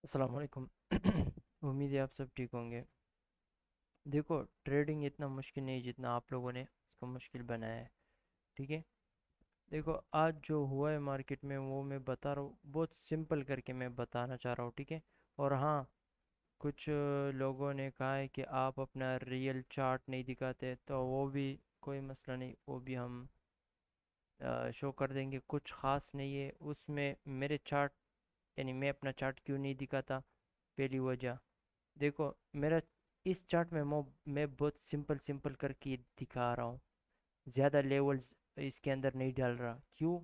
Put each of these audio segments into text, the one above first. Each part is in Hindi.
अस्सलाम वालेकुम। उम्मीद है आप सब ठीक होंगे। देखो, ट्रेडिंग इतना मुश्किल नहीं जितना आप लोगों ने इसको मुश्किल बनाया है। ठीक है। देखो, आज जो हुआ है मार्केट में वो मैं बता रहा हूँ, बहुत सिंपल करके मैं बताना चाह रहा हूँ। ठीक है। और हाँ, कुछ लोगों ने कहा है कि आप अपना रियल चार्ट नहीं दिखाते, तो वो भी कोई मसला नहीं, वो भी हम शो कर देंगे। कुछ ख़ास नहीं है उसमें मेरे चार्ट, यानी मैं अपना चार्ट क्यों नहीं दिखाता। पहली वजह, देखो, मेरा इस चार्ट में मैं बहुत सिंपल सिंपल करके दिखा रहा हूँ। ज़्यादा लेवल्स इसके अंदर नहीं डाल रहा। क्यों?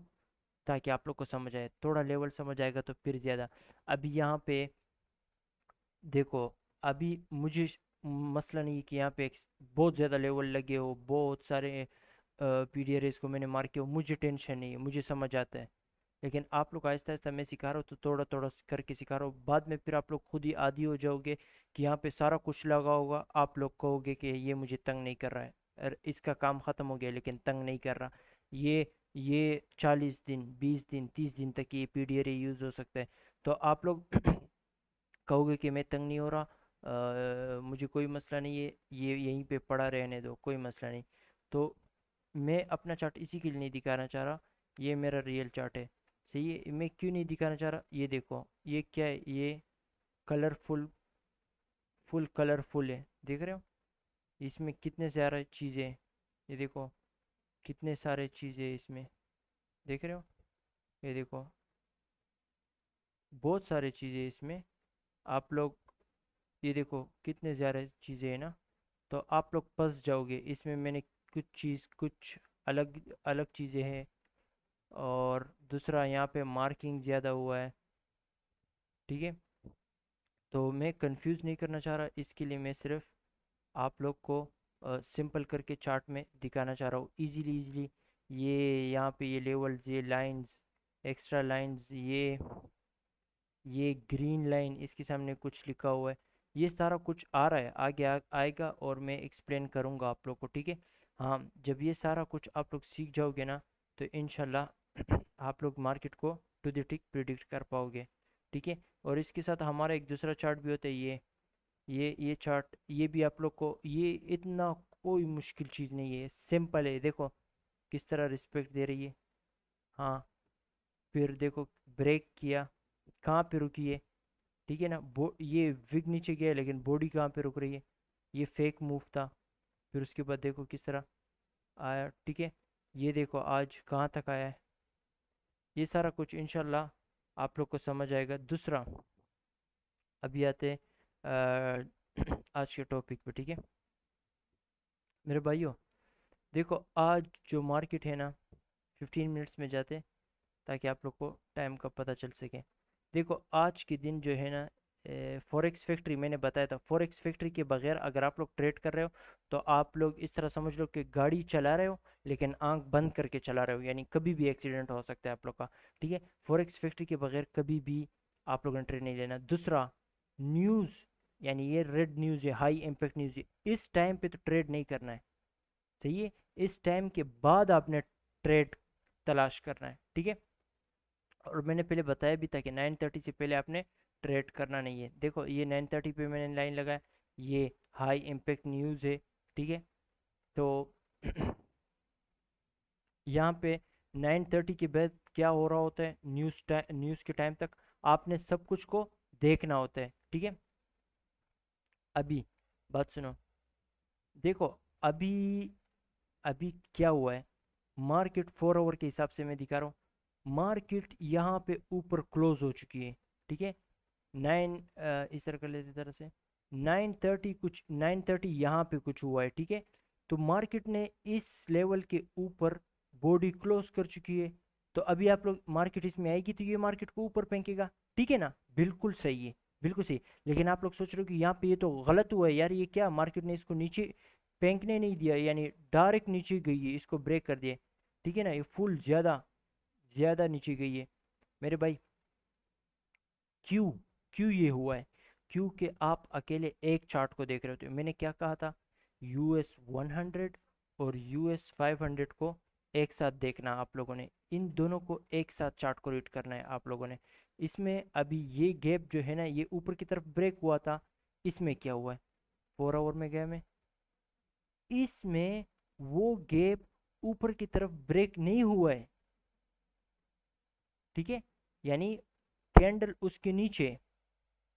ताकि आप लोग को समझ आए, थोड़ा लेवल समझ आएगा तो फिर ज़्यादा। अभी यहाँ पे देखो, अभी मुझे मसला नहीं है कि यहाँ पे बहुत ज़्यादा लेवल लगे हो, बहुत सारे पीडीआरएस को मैंने मार किया हो, मुझे टेंशन नहीं है, मुझे समझ आता है। लेकिन आप लोग आहिस्ता आहिस्ता, मैं सिखा रहा हूँ तो थोड़ा थोड़ा करके सिखा रहा हूँ, बाद में फिर आप लोग खुद ही आदी हो जाओगे कि यहाँ पे सारा कुछ लगा होगा, आप लोग कहोगे कि ये मुझे तंग नहीं कर रहा है। और इसका काम ख़त्म हो गया लेकिन तंग नहीं कर रहा। ये 40 दिन, 20 दिन, 30 दिन तक ये पीडीआरए यूज़ हो सकता है। तो आप लोग कहोगे कि मैं तंग नहीं हो रहा, मुझे कोई मसला नहीं है, ये यहीं पे पड़ा रहने दो, कोई मसला नहीं। तो मैं अपना चार्ट इसी के लिए नहीं दिखाना चाह रहा। ये मेरा रियल चार्ट है। सही है। मैं क्यों नहीं दिखाना चाह रहा, ये देखो, ये क्या है, ये कलरफुल, फुल कलरफुल है, देख रहे हो? इसमें कितने सारे चीज़ें हैं। ये देखो, कितने सारे चीज़ें हैं इसमें, देख रहे हो? ये देखो, बहुत सारे चीज़ें हैं इसमें। आप लोग ये देखो, कितने ज़्यादा चीज़ें हैं ना। तो आप लोग फंस जाओगे इसमें। मैंने कुछ अलग अलग चीज़ें हैं। और दूसरा, यहाँ पे मार्किंग ज़्यादा हुआ है। ठीक है। तो मैं कंफ्यूज नहीं करना चाह रहा, इसके लिए मैं सिर्फ आप लोग को सिंपल करके चार्ट में दिखाना चाह रहा हूँ, इजीली इजीली। ये यहाँ पे ये लेवल्स, ये लाइंस, एक्स्ट्रा लाइंस, ये ग्रीन लाइन, इसके सामने कुछ लिखा हुआ है, ये सारा कुछ आ रहा है, आगे आएगा और मैं एक्सप्लेन करूँगा आप लोग को। ठीक है। हाँ, जब ये सारा कुछ आप लोग सीख जाओगे ना, तो इंशाल्लाह आप लोग मार्केट को टू द टिक प्रिडिक्ट कर पाओगे। ठीक है। और इसके साथ हमारा एक दूसरा चार्ट भी होता है, ये चार्ट, ये भी आप लोग को, ये इतना कोई मुश्किल चीज़ नहीं है, सिंपल है। देखो किस तरह रिस्पेक्ट दे रही है। हाँ, फिर देखो, ब्रेक किया, कहाँ पे रुकी है। ठीक है ना, ये विग नीचे गया है, लेकिन बॉडी कहाँ पे रुक रही है। ये फेक मूव था। फिर उसके बाद देखो किस तरह आया। ठीक है। ये देखो आज कहाँ तक आया है। ये सारा कुछ इंशाल्लाह आप लोग को समझ आएगा। दूसरा, अभी आते हैं आज के टॉपिक पे। ठीक है मेरे भाइयों, देखो आज जो मार्केट है ना, 15 मिनट्स में जाते हैं ताकि आप लोग को टाइम का पता चल सके। देखो आज के दिन जो है ना, फॉरेक्स फैक्ट्री, मैंने बताया था, फॉरेक्स फैक्ट्री के बगैर अगर आप लोग ट्रेड कर रहे हो, तो आप लोग इस तरह समझ लो कि गाड़ी चला रहे हो लेकिन आंख बंद करके चला रहे हो, यानी कभी भी एक्सीडेंट हो सकता है आप लोग का। ठीक है। फॉरेक्स फैक्ट्री के बगैर कभी भी आप लोगों ने ट्रेड नहीं लेना। दूसरा, न्यूज़, यानी ये रेड न्यूज़ है, हाई इम्पैक्ट न्यूज़ है, इस टाइम पे तो ट्रेड नहीं करना है। सही है। इस टाइम के बाद आपने ट्रेड तलाश करना है। ठीक है। और मैंने पहले बताया भी था कि 9:30 से पहले आपने ट्रेड करना नहीं है। देखो ये 9:30 पे मैंने लाइन लगाया, ये हाई इम्पैक्ट न्यूज़ है। ठीक है। तो यहाँ पे 9:30 के बाद क्या हो रहा होता है, न्यूज़ के टाइम तक आपने सब कुछ को देखना होता है। ठीक है। अभी बात सुनो, देखो, अभी अभी क्या हुआ है, मार्केट 4 आवर के हिसाब से मैं दिखा रहा हूँ। मार्केट यहाँ पे ऊपर क्लोज हो चुकी है। ठीक है। नाइन, इस तरह कर लेते तरह से, 9:30, कुछ 9:30 यहाँ पे कुछ हुआ है। ठीक है। तो मार्केट ने इस लेवल के ऊपर बॉडी क्लोज कर चुकी है। तो अभी आप लोग, मार्केट इसमें आएगी तो ये मार्केट को ऊपर फेंकेगा। ठीक है ना, बिल्कुल सही है, बिल्कुल सही। लेकिन आप लोग सोच रहे हो कि यहाँ पे ये तो गलत हुआ है यार, ये क्या, मार्केट ने इसको नीचे फेंकने नहीं दिया, यानी डायरेक्ट नीचे गई है, इसको ब्रेक कर दिया। ठीक है ना, ये फुल ज़्यादा ज़्यादा नीचे गई है मेरे भाई। क्यों? क्यों ये हुआ है? क्योंकि आप अकेले एक चार्ट को देख रहे होते हो। मैंने क्या कहा था, US 100 और US 500 को एक साथ देखना आप लोगों ने, इन दोनों को एक साथ चार्ट को रीड करना है आप लोगों ने। इसमें अभी ये गैप जो है ना ये ऊपर की तरफ ब्रेक हुआ था, इसमें क्या हुआ है 4 आवर में गया मैं, इसमें वो गैप ऊपर की तरफ ब्रेक नहीं हुआ है, ठीक है। यानी कैंडल उसके नीचे,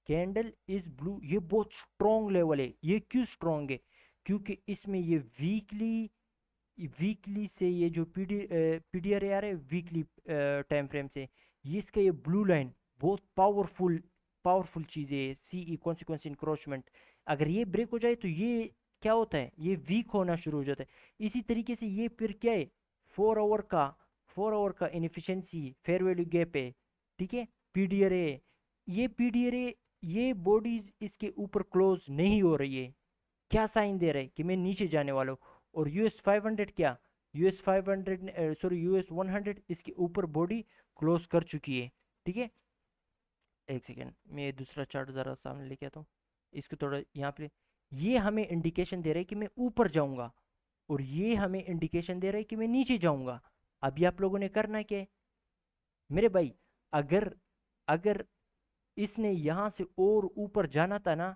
कैंडल इज ब्लू, ये बहुत स्ट्रॉन्ग लेवल है। ये क्यों स्ट्रॉन्ग है, क्योंकि इसमें ये वीकली, वीकली से ये जो पीडीआर आ रहा है वीकली टाइम फ्रेम से, ये इसका ये ब्लू लाइन बहुत पावरफुल, पावरफुल चीज़ है। सीई कॉन्सिक्वेंस इंक्रोचमेंट, अगर ये ब्रेक हो जाए तो ये क्या होता है, ये वीक होना शुरू हो जाता है। इसी तरीके से ये फिर क्या है, 4 आवर का, 4 आवर का इनफिशिएंसी फेयर वैल्यू गैप है, ठीक है, पीडीआर है। ये पीडीआर है, ये बॉडीज इसके ऊपर क्लोज नहीं हो रही है, क्या साइन दे रहा है कि मैं नीचे जाने वाला हूँ। और यूएस 500 क्या, यूएस 500 सॉरी यूएस 100 इसके ऊपर बॉडी क्लोज कर चुकी है, ठीक है। एक सेकेंड, मैं दूसरा चार्ट ज़रा सामने लेके आता हूँ, इसको थोड़ा यहाँ पे, ये हमें इंडिकेशन दे रहा है कि मैं ऊपर जाऊंगा, और ये हमें इंडिकेशन दे रहा है कि मैं नीचे जाऊंगा। अभी आप लोगों ने करना क्या है मेरे भाई, अगर अगर इसने यहाँ से और ऊपर जाना था ना,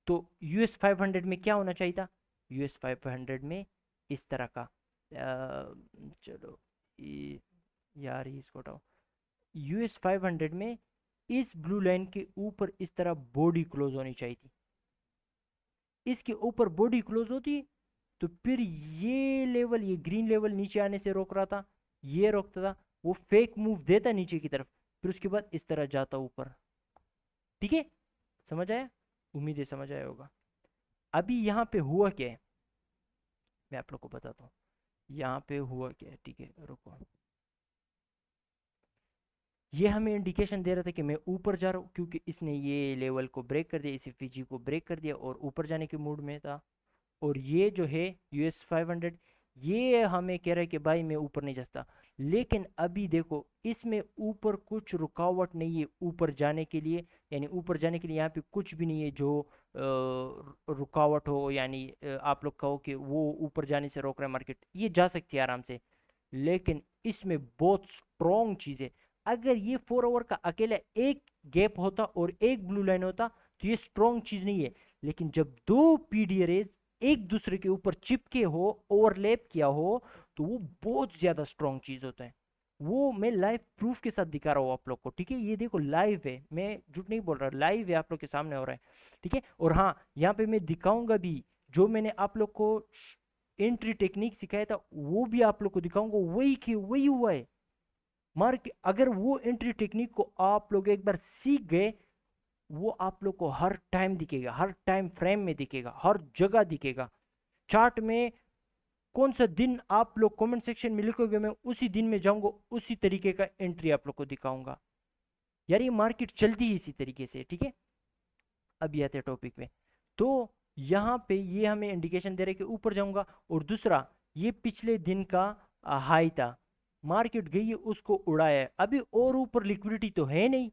तो यूएस 500 में क्या होना चाहिए था, यूएस 500 में इस तरह का चलो ये, यार ये इसको हटाओ, यूएस 500 में इस ब्लू लाइन के ऊपर इस तरह बॉडी क्लोज होनी चाहिए थी। इसके ऊपर बॉडी क्लोज होती तो फिर ये लेवल, ये ग्रीन लेवल नीचे आने से रोक रहा था, ये रोकता था, वो फेक मूव देता नीचे की तरफ, फिर उसके बाद इस तरह जाता ऊपर, ठीक है। समझ आया, उम्मीद है समझ आया होगा। अभी यहाँ पे हुआ क्या है मैं आप लोग को बताता हूँ, यहाँ पे हुआ क्या है, ठीक है रुको। ये हमें इंडिकेशन दे रहा था कि मैं ऊपर जा रहा हूँ, क्योंकि इसने ये लेवल को ब्रेक कर दिया, इसी फीजी को ब्रेक कर दिया और ऊपर जाने के मूड में था। और ये जो है यूएस 500, ये हमें कह रहा है कि भाई मैं ऊपर नहीं जा सकता। लेकिन अभी देखो इसमें ऊपर कुछ रुकावट नहीं है ऊपर जाने के लिए, यानी ऊपर जाने के लिए यहाँ पे कुछ भी नहीं है जो रुकावट हो, यानी आप लोग कहो कि वो ऊपर जाने से रोक रहा है मार्केट, ये जा सकती है आराम से। लेकिन इसमें बहुत स्ट्रॉन्ग चीज है, अगर ये 4 आवर का अकेला एक गैप होता और एक ब्लू लाइन होता तो ये स्ट्रॉन्ग चीज नहीं है। लेकिन जब दो पीडीआरएस एक दूसरे के ऊपर चिपके हो, ओवरलैप किया हो, तो वो बहुत ज्यादा स्ट्रॉन्ग चीज होता है। वो मैं लाइव प्रूफ के साथ दिखा रहा हूँ आप लोग को, ठीक है। ये देखो लाइव है, मैं झूठ नहीं बोल रहा, लाइव है, आप लोग के सामने हो रहा है, ठीक है। और हाँ, यहाँ पे मैं दिखाऊंगा भी, जो मैंने आप लोग को एंट्री टेक्निक सिखाया था वो भी आप लोग को दिखाऊंगा, वही की वही हुआ है। मार्क अगर वो एंट्री टेक्निक को आप लोग एक बार सीख गए, वो आप लोग को हर टाइम दिखेगा, हर टाइम फ्रेम में दिखेगा, हर जगह दिखेगा। चार्ट में कौन सा दिन आप लोग कमेंट सेक्शन में लिखोगे, मैं उसी दिन में जाऊंगा, उसी तरीके का एंट्री आप लोग को दिखाऊंगा। यार ये मार्केट चलती है इसी तरीके से, ठीक है। अभी आते हैं टॉपिक पे। तो यहाँ पे ये हमें इंडिकेशन दे रहे कि ऊपर जाऊंगा। और दूसरा, ये पिछले दिन का हाई था, मार्केट गई है उसको उड़ाया है, अभी और ऊपर लिक्विडिटी तो है नहीं,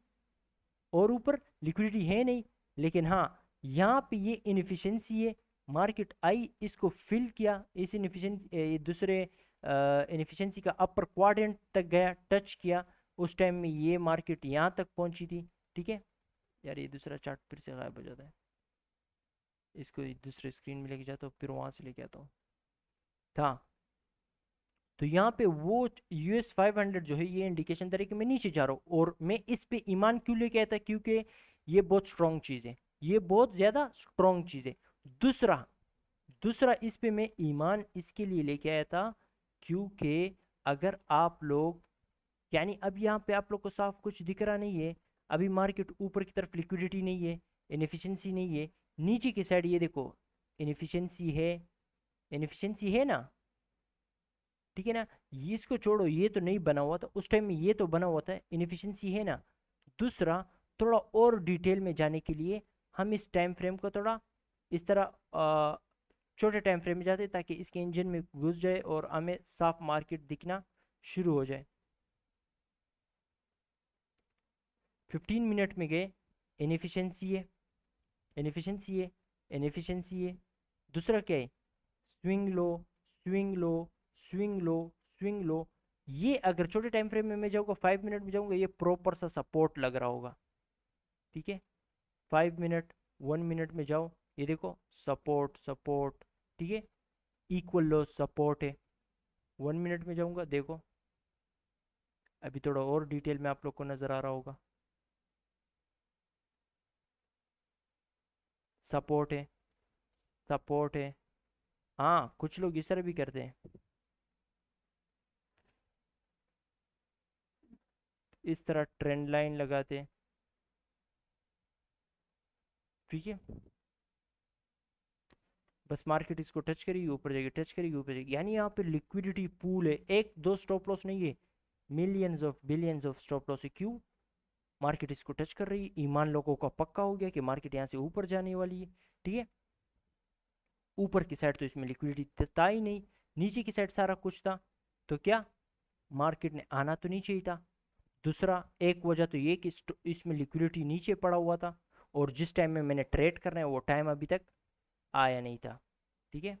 और ऊपर लिक्विडिटी है नहीं। लेकिन हाँ, यहाँ पे ये इनएफिशिएंसी है, मार्केट आई इसको फिल किया, इस इनएफिशिएंसी दूसरे इनएफिशिएंसी का अपर क्वाड्रेंट तक गया, टच किया, उस टाइम में ये मार्केट यहाँ तक पहुंची थी, ठीक है। यार ये दूसरा चार्ट फिर से गायब हो जाता है, इसको दूसरे स्क्रीन में लेके जाता हूँ, फिर वहां से लेके आता हूँ। था, तो यहाँ पे वो यूएस 500 जो है ये इंडिकेशन दे रहा है कि मैं नीचे जा रहा हूँ। और मैं इस पे ईमान क्यों लेके आया था, क्योंकि ये बहुत स्ट्रॉन्ग चीज है, ये बहुत ज्यादा स्ट्रॉन्ग चीज है। दूसरा, दूसरा इस पे मैं ईमान इसके लिए लेके आया था क्योंकि अगर आप लोग, यानी अब यहाँ पे आप लोग को साफ कुछ दिख रहा नहीं है, अभी मार्केट ऊपर की तरफ लिक्विडिटी नहीं है, इनएफिशिएंसी नहीं है, नीचे की साइड ये देखो इनएफिशिएंसी है, इनएफिशिएंसी है ना, ठीक है ना। ये इसको छोड़ो, ये तो नहीं बना हुआ था उस टाइम में, ये तो बना हुआ था, इनएफिशिएंसी है ना। दूसरा, थोड़ा और डिटेल में जाने के लिए हम इस टाइम फ्रेम को थोड़ा इस तरह छोटे टाइम फ्रेम में जाते हैं, ताकि इसके इंजन में घुस जाए और हमें साफ मार्केट दिखना शुरू हो जाए। 15 मिनट में गए, इनएफिशिएंसी है, इनएफिशिएंसी है, इनएफिशिएंसी है। दूसरा क्या है, swing low, swing low, swing low, swing low, ये अगर छोटे टाइम फ्रेम में मैं जाऊंगा 5 मिनट में जाऊंगा, ये प्रॉपर सा सपोर्ट लग रहा होगा, ठीक है। 5 मिनट, 1 मिनट में जाओ, ये देखो सपोर्ट सपोर्ट, ठीक है, इक्वल लो सपोर्ट है। 1 मिनट में जाऊंगा, देखो अभी थोड़ा और डिटेल में आप लोग को नजर आ रहा होगा, सपोर्ट है, सपोर्ट है। हाँ कुछ लोग इस तरह भी करते हैं, इस तरह ट्रेंड लाइन लगाते हैं, ठीक है। बस मार्केट इसको टच करेगी ऊपर जाएगी, टच करेगी ऊपर जाएगी, यानी यहाँ पे लिक्विडिटी पूल है, एक दो स्टॉप लॉस नहीं है, millions of billions of stop loss है। क्यों? मार्केट इसको टच कर रही है, ईमान लोगों का पक्का हो गया कि मार्केट यहाँ से ऊपर जाने वाली है, ठीक है। ऊपर की साइड तो इसमें लिक्विडिटी था ही नहीं, नीचे की साइड सारा कुछ था, तो क्या मार्केट ने आना तो नहीं चाहिए था। दूसरा एक वजह तो ये कि इसमें लिक्विडिटी नीचे पड़ा हुआ था, और जिस टाइम में मैंने ट्रेड करना है वो टाइम अभी तक आया नहीं था, ठीक है।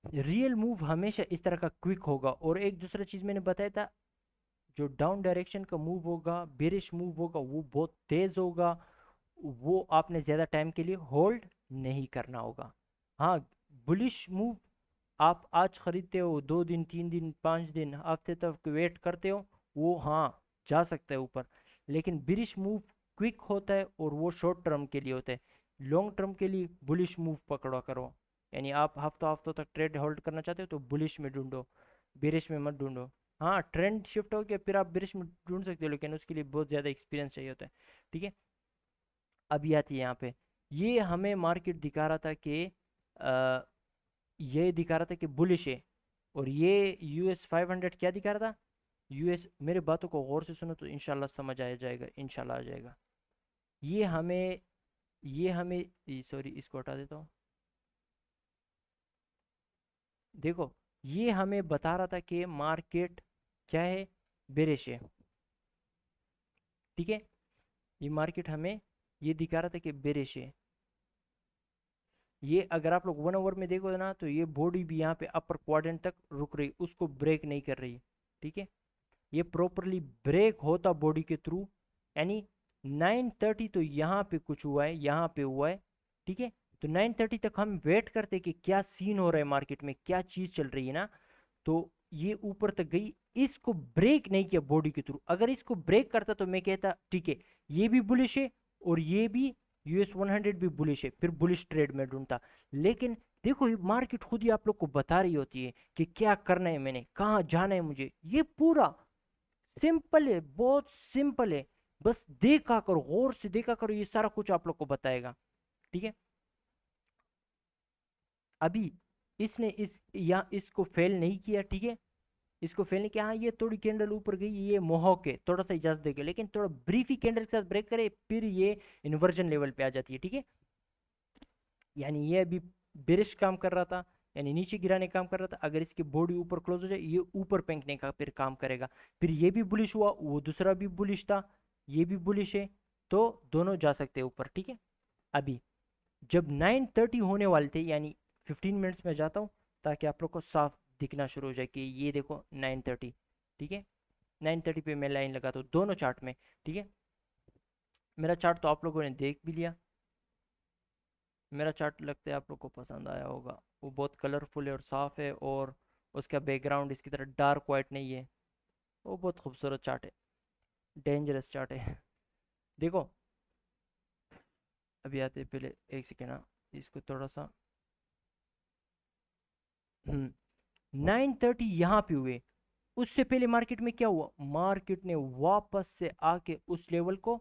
रियल मूव हमेशा इस तरह का क्विक होगा, और एक दूसरा चीज मैंने बताया था, जो डाउन डायरेक्शन का मूव होगा, बेरिश मूव होगा, वो बहुत तेज होगा, वो आपने ज्यादा टाइम के लिए होल्ड नहीं करना होगा। हाँ, बुलिश मूव आप आज खरीदते हो, 2 दिन 3 दिन 5 दिन हफ्ते तक वेट करते हो, वो हाँ जा सकता है ऊपर। लेकिन बिरिश मूव क्विक होता है और वो शॉर्ट टर्म के लिए होता है। लॉन्ग टर्म के लिए बुलिश मूव पकड़ा करो, यानी आप हफ्तों हफ्तों तक ट्रेड होल्ड करना चाहते हो तो बुलिश में ढूंढो, बिरिश में मत ढूंढो। हाँ ट्रेंड शिफ्ट हो गया फिर आप बिरिश में ढूंढ सकते हो, लेकिन उसके लिए बहुत ज़्यादा एक्सपीरियंस चाहिए होता है, ठीक है। अभी आती है यहाँ पे, ये हमें मार्केट दिखा रहा था कि ये दिखा रहा था कि बुलिश है, और ये US 500 क्या दिखा रहा था, यूएस, मेरे बातों को गौर से सुनो तो इंशाल्लाह समझ आया जाएगा, इंशाल्लाह आ जाएगा। ये हमें ये हमें सॉरी इसको हटा देता हूँ। देखो ये हमें बता रहा था कि मार्केट क्या है, बेरिश है, ठीक है। ये मार्केट हमें ये दिखा रहा था कि बेरिश है। ये अगर आप लोग 1 आवर में देखो ना, तो ये बॉडी भी यहाँ पे अपर क्वाड्रेंट तक रुक रही, उसको ब्रेक नहीं कर रही, ठीक है। ये प्रॉपरली ब्रेक होता बॉडी के थ्रू, यानी 9:30 तो यहाँ पे कुछ हुआ है, यहाँ पे हुआ है, ठीक है। तो 9:30 तक हम वेट करते कि क्या सीन हो रहा है मार्केट में, क्या चीज चल रही है ना। तो ये ऊपर तक गई, इसको ब्रेक नहीं किया बॉडी के थ्रू, अगर इसको ब्रेक करता तो मैं कहता ठीक है ये भी बुलिश है, और ये भी US 100 भी बुलिश है, फिर बुलिश ट्रेड में ढूंढता। लेकिन देखो ये मार्केट खुद ही आप लोग को बता रही होती है कि क्या करना है, मैंने कहाँ जाना है मुझे, ये पूरा सिंपल है, बहुत सिंपल है। बस देखा करो, गौर से देखा करो, ये सारा कुछ आप लोग को बताएगा, ठीक है। अभी इसने इस या इसको फेल नहीं किया, ठीक है, इसको फेल नहीं किया। हाँ ये थोड़ी कैंडल ऊपर गई, ये मोहक है, थोड़ा सा इजाजत देगा, लेकिन थोड़ा ब्रीफ ही कैंडल के साथ ब्रेक करे फिर ये इन्वर्जन लेवल पे आ जाती है, ठीक है। यानी ये अभी बेरिश काम कर रहा था, यानी नीचे गिराने का काम कर रहा था, अगर इसकी बॉडी ऊपर क्लोज हो जाए ये ऊपर फेंकने का फिर काम करेगा। फिर ये भी बुलिश हुआ, वो दूसरा भी बुलिश था, ये भी बुलिश है, तो दोनों जा सकते हैं ऊपर, ठीक है। अभी जब 9:30 होने वाले थे, यानी 15 मिनट्स में जाता हूँ ताकि आप लोग को साफ दिखना शुरू हो जाए कि ये देखो 9:30, ठीक है। 9:30 पे मैं लाइन लगाता हूँ दोनों चार्ट में, ठीक है। मेरा चार्ट तो आप लोगों ने देख भी लिया, मेरा चार्ट लगता है आप लोग को पसंद आया होगा, वो बहुत कलरफुल है और साफ है, और उसका बैकग्राउंड इसकी तरह डार्क वाइट नहीं है, वो बहुत खूबसूरत चार्ट है, डेंजरस चार्ट है। देखो अभी आते पहले एक सेकेंड, हाँ इसको थोड़ा सा 9:30 यहाँ पे हुए, उससे पहले मार्केट में क्या हुआ, मार्केट ने वापस से आके उस लेवल को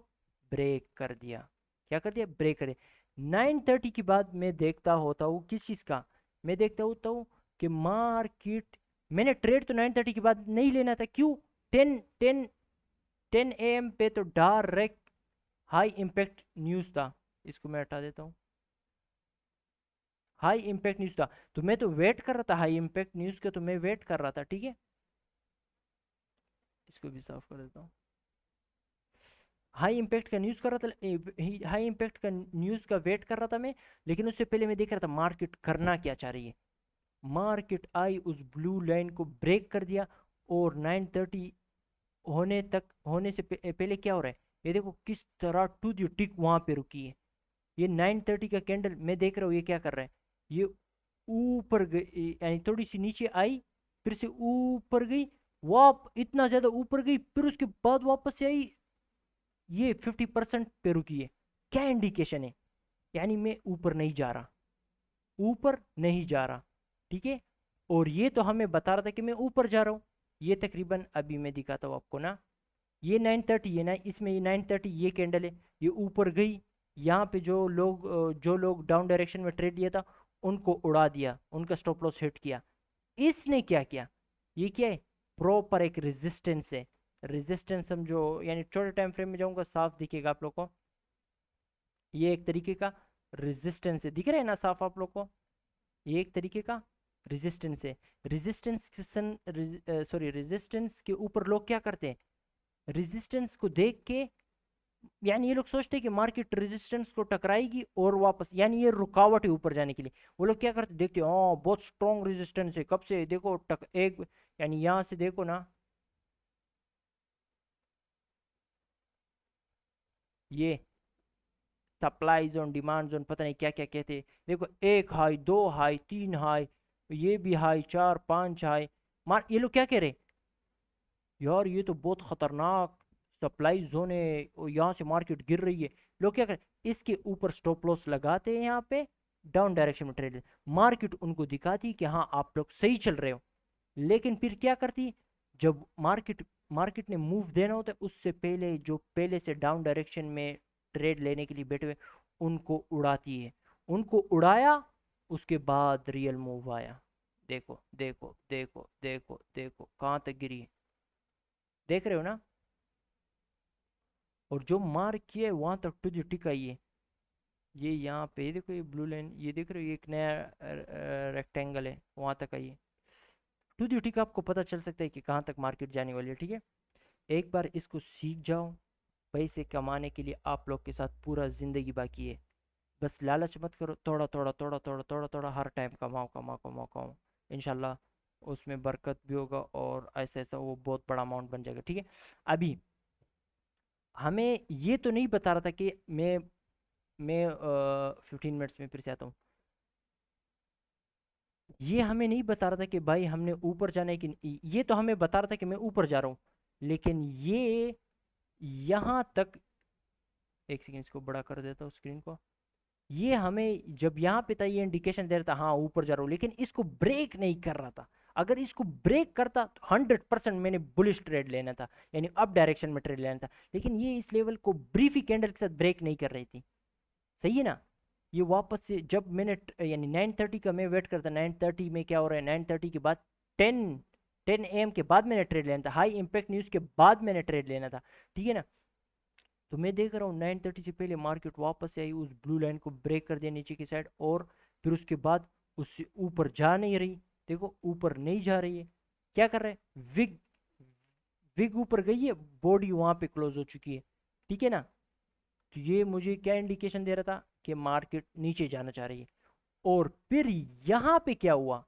ब्रेक कर दिया, क्या कर दिया, ब्रेक कर दिया। 9:30 के बाद मैं देखता होता हूँ किस चीज का, मैं देखता होता हूँ कि मार्केट, मैंने ट्रेड तो 9:30 के बाद नहीं लेना था, क्यों, 10 AM पे तो डायरेक्ट हाई इम्पैक्ट न्यूज था, इसको मैं हटा देता हूँ, हाई इम्पैक्ट न्यूज था, तो मैं तो वेट कर रहा था हाई इम्पैक्ट न्यूज का, तो मैं वेट कर रहा था, ठीक है। इसको भी साफ कर देता हूँ। हाई इम्पैक्ट का न्यूज़ कर रहा था, हाई इम्पैक्ट का न्यूज़ का वेट कर रहा था मैं, लेकिन उससे पहले मैं देख रहा था मार्केट करना क्या चाह रही है, मार्केट आई उस ब्लू लाइन को ब्रेक कर दिया, और 9:30 होने से पहले क्या हो रहा है, ये देखो किस तरह टू द टिक वहां पे रुकी है। ये 9:30 का कैंडल मैं देख रहा हूँ, ये क्या कर रहा है, ये ऊपर गई, यानी थोड़ी सी नीचे आई, फिर से ऊपर गई, वाप इतना ज्यादा ऊपर गई, फिर उसके बाद वापस से आई, ये 50% पे रुकी है। क्या इंडिकेशन है, यानी मैं ऊपर नहीं जा रहा, ऊपर नहीं जा रहा, ठीक है। और ये तो हमें बता रहा था कि मैं ऊपर जा रहा हूँ। ये तकरीबन अभी मैं दिखाता हूँ आपको ना, ये 9:30 है ना, इसमें ये 9:30 ये कैंडल है, ये ऊपर गई, यहाँ पे जो लोग डाउन डायरेक्शन में ट्रेड लिया था उनको उड़ा दिया, उनका स्टॉप लॉस हिट किया। इसने क्या किया, ये क्या है, प्रॉपर एक रेजिस्टेंस है। रेजिस्टेंस समझो, यानी छोटे टाइम फ्रेम में जाऊंगा साफ दिखेगा आप लोग को, ये एक तरीके का रेजिस्टेंस है, दिख रहा है ना साफ आप लोग को, ये एक तरीके का रेजिस्टेंस है। रेजिस्टेंस सॉरी रेजिस्टेंस के ऊपर लोग क्या करते हैं, रेजिस्टेंस को देख के, यानी ये लोग सोचते हैं कि मार्केट रेजिस्टेंस को टकराएगी और वापस, यानी ये रुकावट है ऊपर जाने के लिए, वो लोग क्या करते, देखते हैं बहुत स्ट्रॉन्ग रेजिस्टेंस है, कब से देखो एक, यानी यहां से देखो ना, ये सप्लाई जोन, डिमांड जोन, पता नहीं क्या क्या कहते हैं। देखो एक हाई, दो हाई, तीन हाई, ये भी हाई, चार पांच हाई, मार ये लोग क्या कह रहे, यार ये तो बहुत खतरनाक सप्लाई जोन है और यहाँ से मार्केट गिर रही है। लोग क्या करें, इसके ऊपर स्टॉप लॉस लगाते हैं, यहाँ पे डाउन डायरेक्शन में ट्रेड, मार्केट उनको दिखाती कि हाँ आप लोग सही चल रहे हो। लेकिन फिर क्या करती, जब मार्केट ने मूव देना होता है उससे पहले जो पहले से डाउन डायरेक्शन में ट्रेड लेने के लिए बैठे हुए, उनको उड़ाती है। उनको उड़ाया, उसके बाद रियल मूव आया, देखो देखो देखो देखो देखो कहाँ तक गिरी है, देख रहे हो ना। और जो मार्क किया है वहां तक तो जो टिका ही है, ये यहाँ पे ये देखो, ये ब्लू लाइन ये देख रहे हो, ये एक नया रेक्टेंगल है, वहां तक आई है। टू दी टिक आपको पता चल सकता है कि कहाँ तक मार्केट जाने वाली है, ठीक है। एक बार इसको सीख जाओ, पैसे कमाने के लिए आप लोग के साथ पूरा जिंदगी बाकी है। बस लालच मत करो, थोड़ा थोड़ा थोड़ा थोड़ा थोड़ा थोड़ा हर टाइम कमाओ कमाओ कमाओ कमाओ, इंशाल्लाह उसमें बरकत भी होगा और ऐसा ऐसा वो बहुत बड़ा अमाउंट बन जाएगा, ठीक है। अभी हमें ये तो नहीं बता रहा था कि मैं 15 मिनट्स में फिर से आता हूँ, ये हमें नहीं बता रहा था कि भाई हमने ऊपर जाना है कि नहीं, ये तो हमें बता रहा था कि मैं ऊपर जा रहा हूँ, लेकिन ये यहाँ तक, एक सेकंड इसको बड़ा कर देता हूँ स्क्रीन को, ये हमें जब यहाँ पे था ये इंडिकेशन दे रहा था हाँ ऊपर जा रहा हूँ, लेकिन इसको ब्रेक नहीं कर रहा था। अगर इसको ब्रेक करता तो 100% मैंने बुलिश ट्रेड लेना था, यानी अप डायरेक्शन में ट्रेड लेना था, लेकिन ये इस लेवल को ब्रीफी कैंडल के साथ ब्रेक नहीं कर रही थी, सही है ना। ये वापस से जब मैंने यानी 9:30 का मैं वेट करता, 9:30 में क्या हो रहा है, 9:30 के बाद 10 AM के बाद मैंने ट्रेड लेना था, हाई इम्पैक्ट न्यूज के बाद मैंने ट्रेड लेना था, ठीक है ना। तो मैं देख रहा हूँ 9:30 से पहले मार्केट वापस से आई, उस ब्लू लाइन को ब्रेक कर दिया नीचे की साइड, और फिर उसके बाद उससे ऊपर जा नहीं रही, देखो ऊपर नहीं जा रही है, क्या कर रहे हैं, विग विग ऊपर गई है, बॉडी वहां पे क्लोज हो चुकी है, ठीक है ना। तो ये मुझे क्या इंडिकेशन दे रहा था कि मार्केट नीचे जाना चाह रही है। और फिर यहाँ पे क्या हुआ,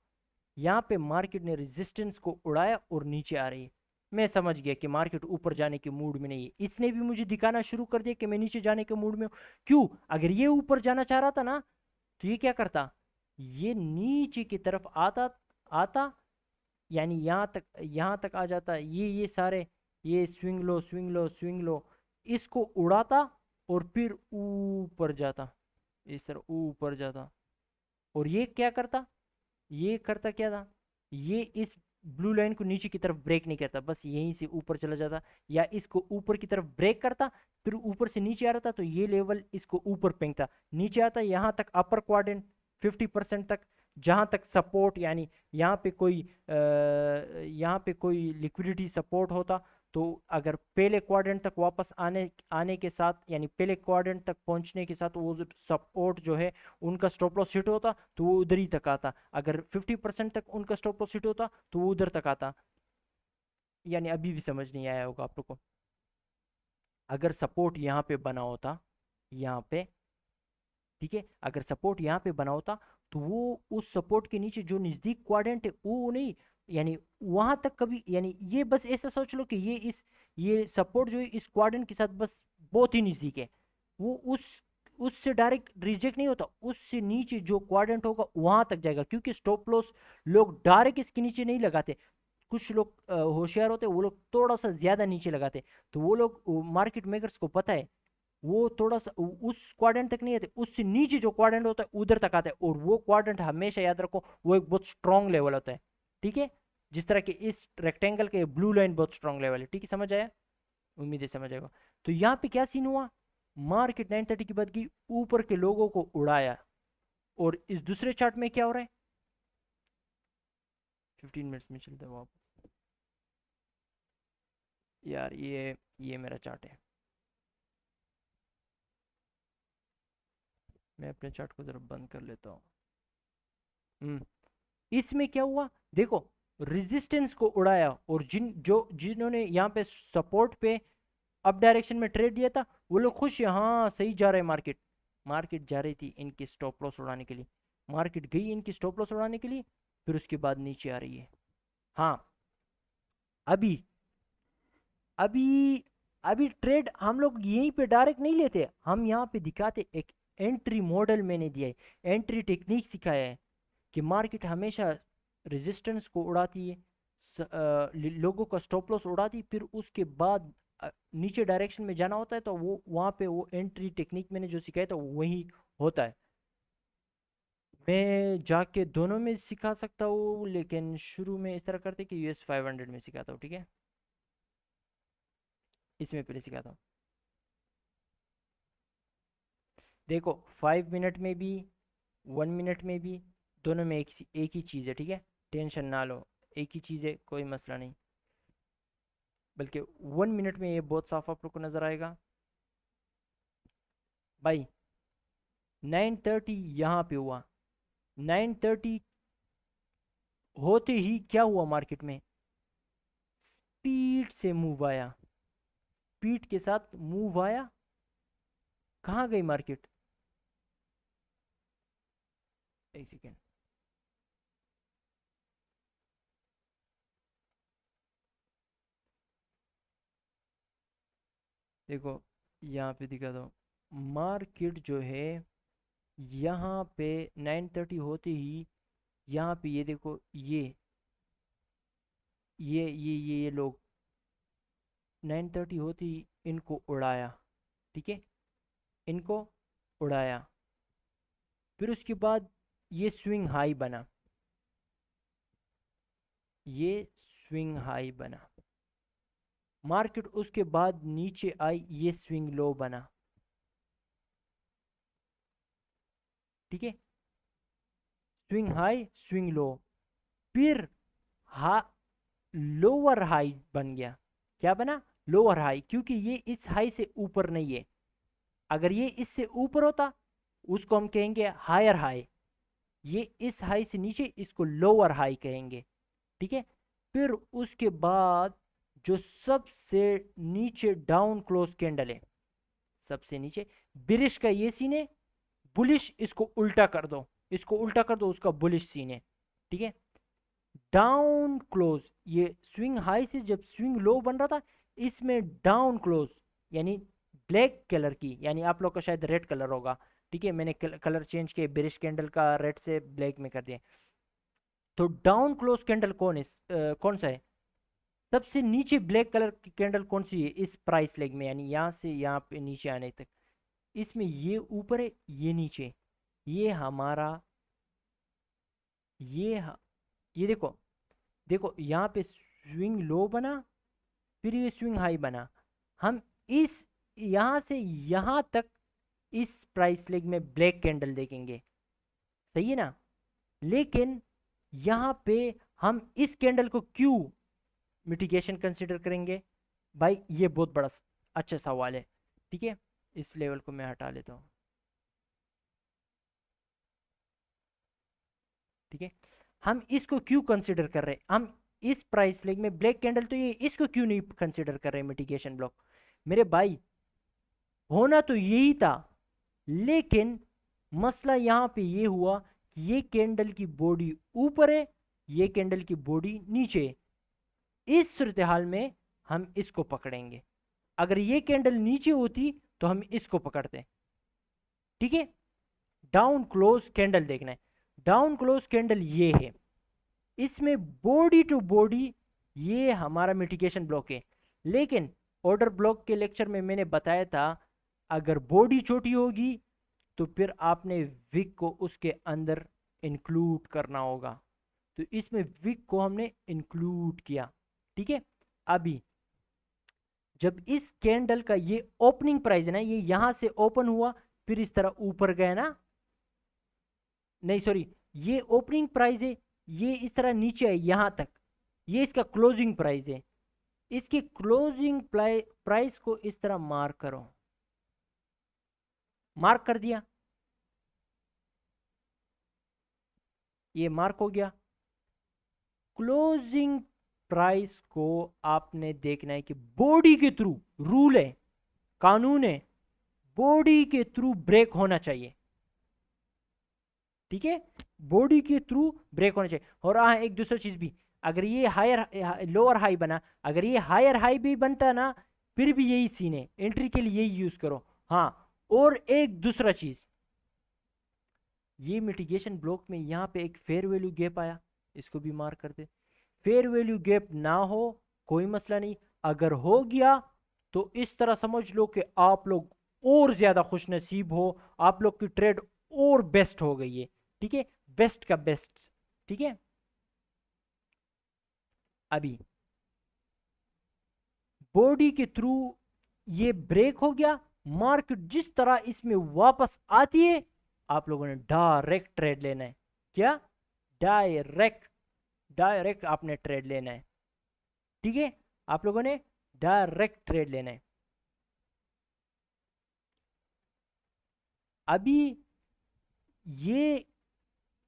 यहाँ पे मार्केट ने रेजिस्टेंस को उड़ाया और नीचे आ रही है। मैं समझ गया कि मार्केट ऊपर जाने के मूड में नहीं है, इसने भी मुझे दिखाना शुरू कर दिया कि मैं नीचे जाने के मूड में हूँ। क्यों, अगर ये ऊपर जाना चाह रहा था ना, तो ये क्या करता, ये नीचे की तरफ आता आता, यानी यहाँ तक आ जाता, ये सारे, ये swing low swing low swing low, इसको उड़ाता और फिर ऊपर जाता, इस तरह ऊपर जाता। और ये क्या करता, ये करता क्या था, ये इस ब्लू लाइन को नीचे की तरफ ब्रेक नहीं करता, बस यहीं से ऊपर चला जाता, या इसको ऊपर की तरफ ब्रेक करता, फिर ऊपर से नीचे आ रहा था तो ये लेवल इसको ऊपर फेंकता, नीचे आता यहाँ तक अपर क्वाड्रेंट 50% तक, जहां तक सपोर्ट, यानी यहाँ पे कोई यहाँ पे कोई लिक्विडिटी सपोर्ट होता, तो अगर पहले क्वाड्रेंट तक वापस आने आने के साथ, यानी पहले क्वाड्रेंट तक पहुंचने के साथ वो सपोर्ट जो है उनका स्टॉप लॉस हिट होता, तो वो उधर ही तक आता, अगर 50% तक उनका स्टॉप लॉस हिट होता तो वो उधर तक आता। यानी अभी भी समझ नहीं आया होगा आप लोग को, अगर सपोर्ट यहाँ पे बना होता, यहाँ पे, ठीक है, अगर सपोर्ट यहाँ पे बना होता तो वो उस सपोर्ट के नीचे जो नजदीक क्वाड्रेंट है वो नहीं, यानी वहां तक कभी, यानी ये बस ऐसा सोच लो कि ये सपोर्ट जो है इस क्वाड्रेंट के साथ बस बहुत ही नजदीक है, वो उससे डायरेक्ट रिजेक्ट नहीं होता, उससे नीचे जो क्वाड्रेंट होगा वहां तक जाएगा, क्योंकि स्टॉप लॉस लोग डायरेक्ट इसके नीचे नहीं लगाते। कुछ लोग होशियार होते हैं, वो लोग थोड़ा सा ज्यादा नीचे लगाते हैं, तो वो लोग मार्केट मेकर्स को पता है, वो थोड़ा सा उस क्वाड्रेंट तक नहीं आते, उससे नीचे जो क्वाड्रेंट होता है उधर तक आता है, और वो क्वाड्रेंट हमेशा याद रखो वो एक बहुत स्ट्रांग लेवल होता है। ठीक है, जिस तरह के इस रेक्टेंगल के ब्लू लाइन बहुत स्ट्रांग लेवल है। ठीक है, समझ आया? उम्मीद है समझ आएगा। तो यहाँ पे क्या सीन हुआ, मार्केट 930 के बाद की ऊपर के लोगों को उड़ाया, और इस दूसरे चार्ट में क्या हो रहा है, 15 मिनट्स में चलते हैं वापस। यार ये मेरा चार्ट है, मैं अपने चार्ट को जरा बंद कर लेता हूँ। इसमें क्या हुआ, देखो, रेजिस्टेंस को उड़ाया, और जिन्होंने यहाँ पे सपोर्ट पे अप डायरेक्शन में ट्रेड दिया था वो लोग खुश है, हाँ सही जा रहा है मार्केट। मार्केट जा रही थी इनकी स्टॉप लॉस उड़ाने के लिए, मार्केट गई इनकी स्टॉप लॉस उड़ाने के लिए, फिर उसके बाद नीचे आ रही है। हाँ, अभी अभी अभी ट्रेड हम लोग यहीं पे डायरेक्ट नहीं लेते, हम यहाँ पे दिखाते एक एंट्री मॉडल मैंने दिया है, एंट्री टेक्निक सिखाया है, कि मार्केट हमेशा रेजिस्टेंस को उड़ाती है, लोगों का स्टॉप लॉस उड़ाती है, फिर उसके बाद नीचे डायरेक्शन में जाना होता है, तो वो वहाँ पे वो एंट्री टेक्निक मैंने जो सिखाया था वही होता है। मैं जाके दोनों में सिखा सकता हूँ, लेकिन शुरू में इस तरह करते कि US 500 में सिखाता हूँ, ठीक है, इसमें पहले सिखाता हूँ। देखो, 5 मिनट में भी 1 मिनट में भी दोनों में एक ही चीज़ है, ठीक है, टेंशन ना लो, एक ही चीज़ है, कोई मसला नहीं। बल्कि 1 मिनट में ये बहुत साफ आप लोग को नजर आएगा। भाई 930 यहाँ पे हुआ, 930 होते ही क्या हुआ मार्केट में, स्पीड से मूव आया, स्पीड के साथ मूव आया, कहाँ गई मार्केट, एक सेकेंड, देखो यहाँ पे दिखा दो, मार्केट जो है यहाँ पे 930 होते ही यहाँ पे ये देखो, ये लोग 930 होते ही इनको उड़ाया, ठीक है, इनको उड़ाया, फिर उसके बाद ये स्विंग हाई बना, ये स्विंग हाई बना, मार्केट उसके बाद नीचे आई, ये स्विंग लो बना, ठीक है, स्विंग हाई स्विंग लो, फिर हा लोअर हाई बन गया, क्या बना, लोअर हाई, क्योंकि ये इस हाई से ऊपर नहीं है, अगर ये इससे ऊपर होता उसको हम कहेंगे हायर हाई, ये इस हाई से नीचे, इसको लोअर हाई कहेंगे, ठीक है। फिर उसके बाद जो सबसे नीचे डाउन क्लोज कैंडल है, सबसे नीचे बिरिश का ये सीन है, बुलिश, इसको उल्टा कर दो, इसको उल्टा कर दो, उसका बुलिश सीन है, ठीक है। डाउन क्लोज, ये स्विंग हाई से जब स्विंग लो बन रहा था, इसमें डाउन क्लोज यानी ब्लैक कलर की, यानी आप लोग का शायद रेड कलर होगा, ठीक है, मैंने कलर चेंज किया, बेरिश कैंडल का रेड से ब्लैक में कर दिया। तो डाउन क्लोज कैंडल कौन सा है, सबसे नीचे ब्लैक कलर की कैंडल कौन सी है इस प्राइस लेग में, यानी यहाँ से यहाँ पे नीचे आने तक, इसमें ये ऊपर है ये नीचे, ये हमारा ये ह- ये देखो, देखो यहाँ पे स्विंग लो बना, फिर ये स्विंग हाई बना, हम इस यहाँ से यहाँ तक इस प्राइस लेग में ब्लैक कैंडल देखेंगे, सही है ना, लेकिन यहाँ पे हम इस कैंडल को क्यों मिटिगेशन कंसिडर करेंगे, भाई ये बहुत बड़ा अच्छा सवाल है, ठीक है, इस लेवल को मैं हटा लेता हूँ, ठीक है, हम इसको क्यों कंसिडर कर रहे हैं, हम इस प्राइस लेग में ब्लैक कैंडल, तो ये इसको क्यों नहीं कंसिडर कर रहे मिटिगेशन ब्लॉक, मेरे भाई होना तो यही था, लेकिन मसला यहाँ पे ये हुआ ये कैंडल की बॉडी ऊपर है, ये कैंडल की बॉडी नीचे है। इस सूरत हाल में हम इसको पकड़ेंगे। अगर ये कैंडल नीचे होती तो हम इसको पकड़ते। ठीक है, डाउन क्लोज कैंडल देखना है। डाउन क्लोज कैंडल ये है, इसमें बॉडी टू बॉडी ये हमारा मिटिगेशन ब्लॉक है। लेकिन ऑर्डर ब्लॉक के लेक्चर में मैंने बताया था, अगर बॉडी छोटी होगी तो फिर आपने विक को उसके अंदर इंक्लूड करना होगा। तो इसमें विक को हमने इंक्लूड किया। ठीक है, अभी जब इस कैंडल का ये ओपनिंग प्राइस है ना, ये यहां से ओपन हुआ फिर इस तरह ऊपर गया ना, नहीं सॉरी, ये ओपनिंग प्राइस है, ये इस तरह नीचे है यहां तक, ये इसका क्लोजिंग प्राइस है। इसके क्लोजिंग प्राइस को इस तरह मार्क करो। मार्क कर दिया, ये मार्क हो गया। क्लोजिंग प्राइस को आपने देखना है कि बॉडी के थ्रू, रूल है, कानून है, बॉडी के थ्रू ब्रेक होना चाहिए। ठीक है, बॉडी के थ्रू ब्रेक होना चाहिए। और हाँ, एक दूसरा चीज भी, अगर ये हायर लोअर हाई बना, अगर ये हायर हाई भी बनता ना, फिर भी यही सीन है, एंट्री के लिए यही यूज करो। हाँ, और एक दूसरा चीज, ये मिटिगेशन ब्लॉक में यहाँ पे एक फेयर वैल्यू गैप आया, इसको भी मार्क कर दे। फेयर वैल्यू गैप ना हो कोई मसला नहीं, अगर हो गया तो इस तरह समझ लो कि आप लोग और ज्यादा खुश नसीब हो, आप लोग की ट्रेड और बेस्ट हो गई है। ठीक है, बेस्ट का बेस्ट। ठीक है, अभी बॉडी के थ्रू ये ब्रेक हो गया, मार्केट जिस तरह इसमें वापस आती है, आप लोगों ने डायरेक्ट ट्रेड लेना है। क्या? डायरेक्ट, डायरेक्ट आपने ट्रेड लेना है। ठीक है, आप लोगों ने डायरेक्ट ट्रेड लेना है। अभी ये